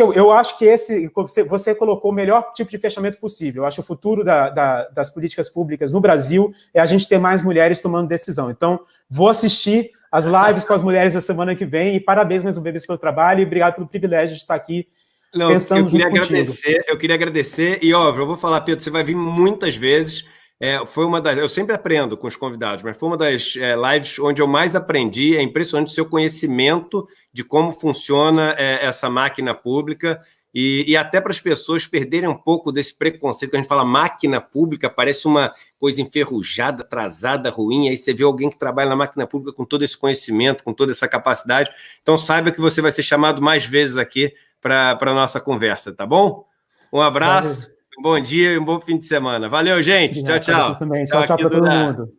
que você colocou o melhor tipo de fechamento possível. Eu acho que o futuro das políticas públicas no Brasil é a gente ter mais mulheres tomando decisão. Então, vou assistir as lives com as mulheres da semana que vem e parabéns mais uma vez pelo trabalho e obrigado pelo privilégio de estar aqui pensando junto contigo. Eu queria agradecer e, óbvio, eu vou falar, Pedro, você vai vir muitas vezes. Foi uma das. Eu sempre aprendo com os convidados, mas foi uma das lives onde eu mais aprendi. É impressionante o seu conhecimento de como funciona essa máquina pública e até para as pessoas perderem um pouco desse preconceito. Quando a gente fala máquina pública, parece uma coisa enferrujada, atrasada, ruim. Aí você vê alguém que trabalha na máquina pública com todo esse conhecimento, com toda essa capacidade. Então, saiba que você vai ser chamado mais vezes aqui para a nossa conversa, tá bom? Um abraço. Valeu. Bom dia e um bom fim de semana. Valeu, gente. Tchau, tchau. Tchau, tchau para todo mundo.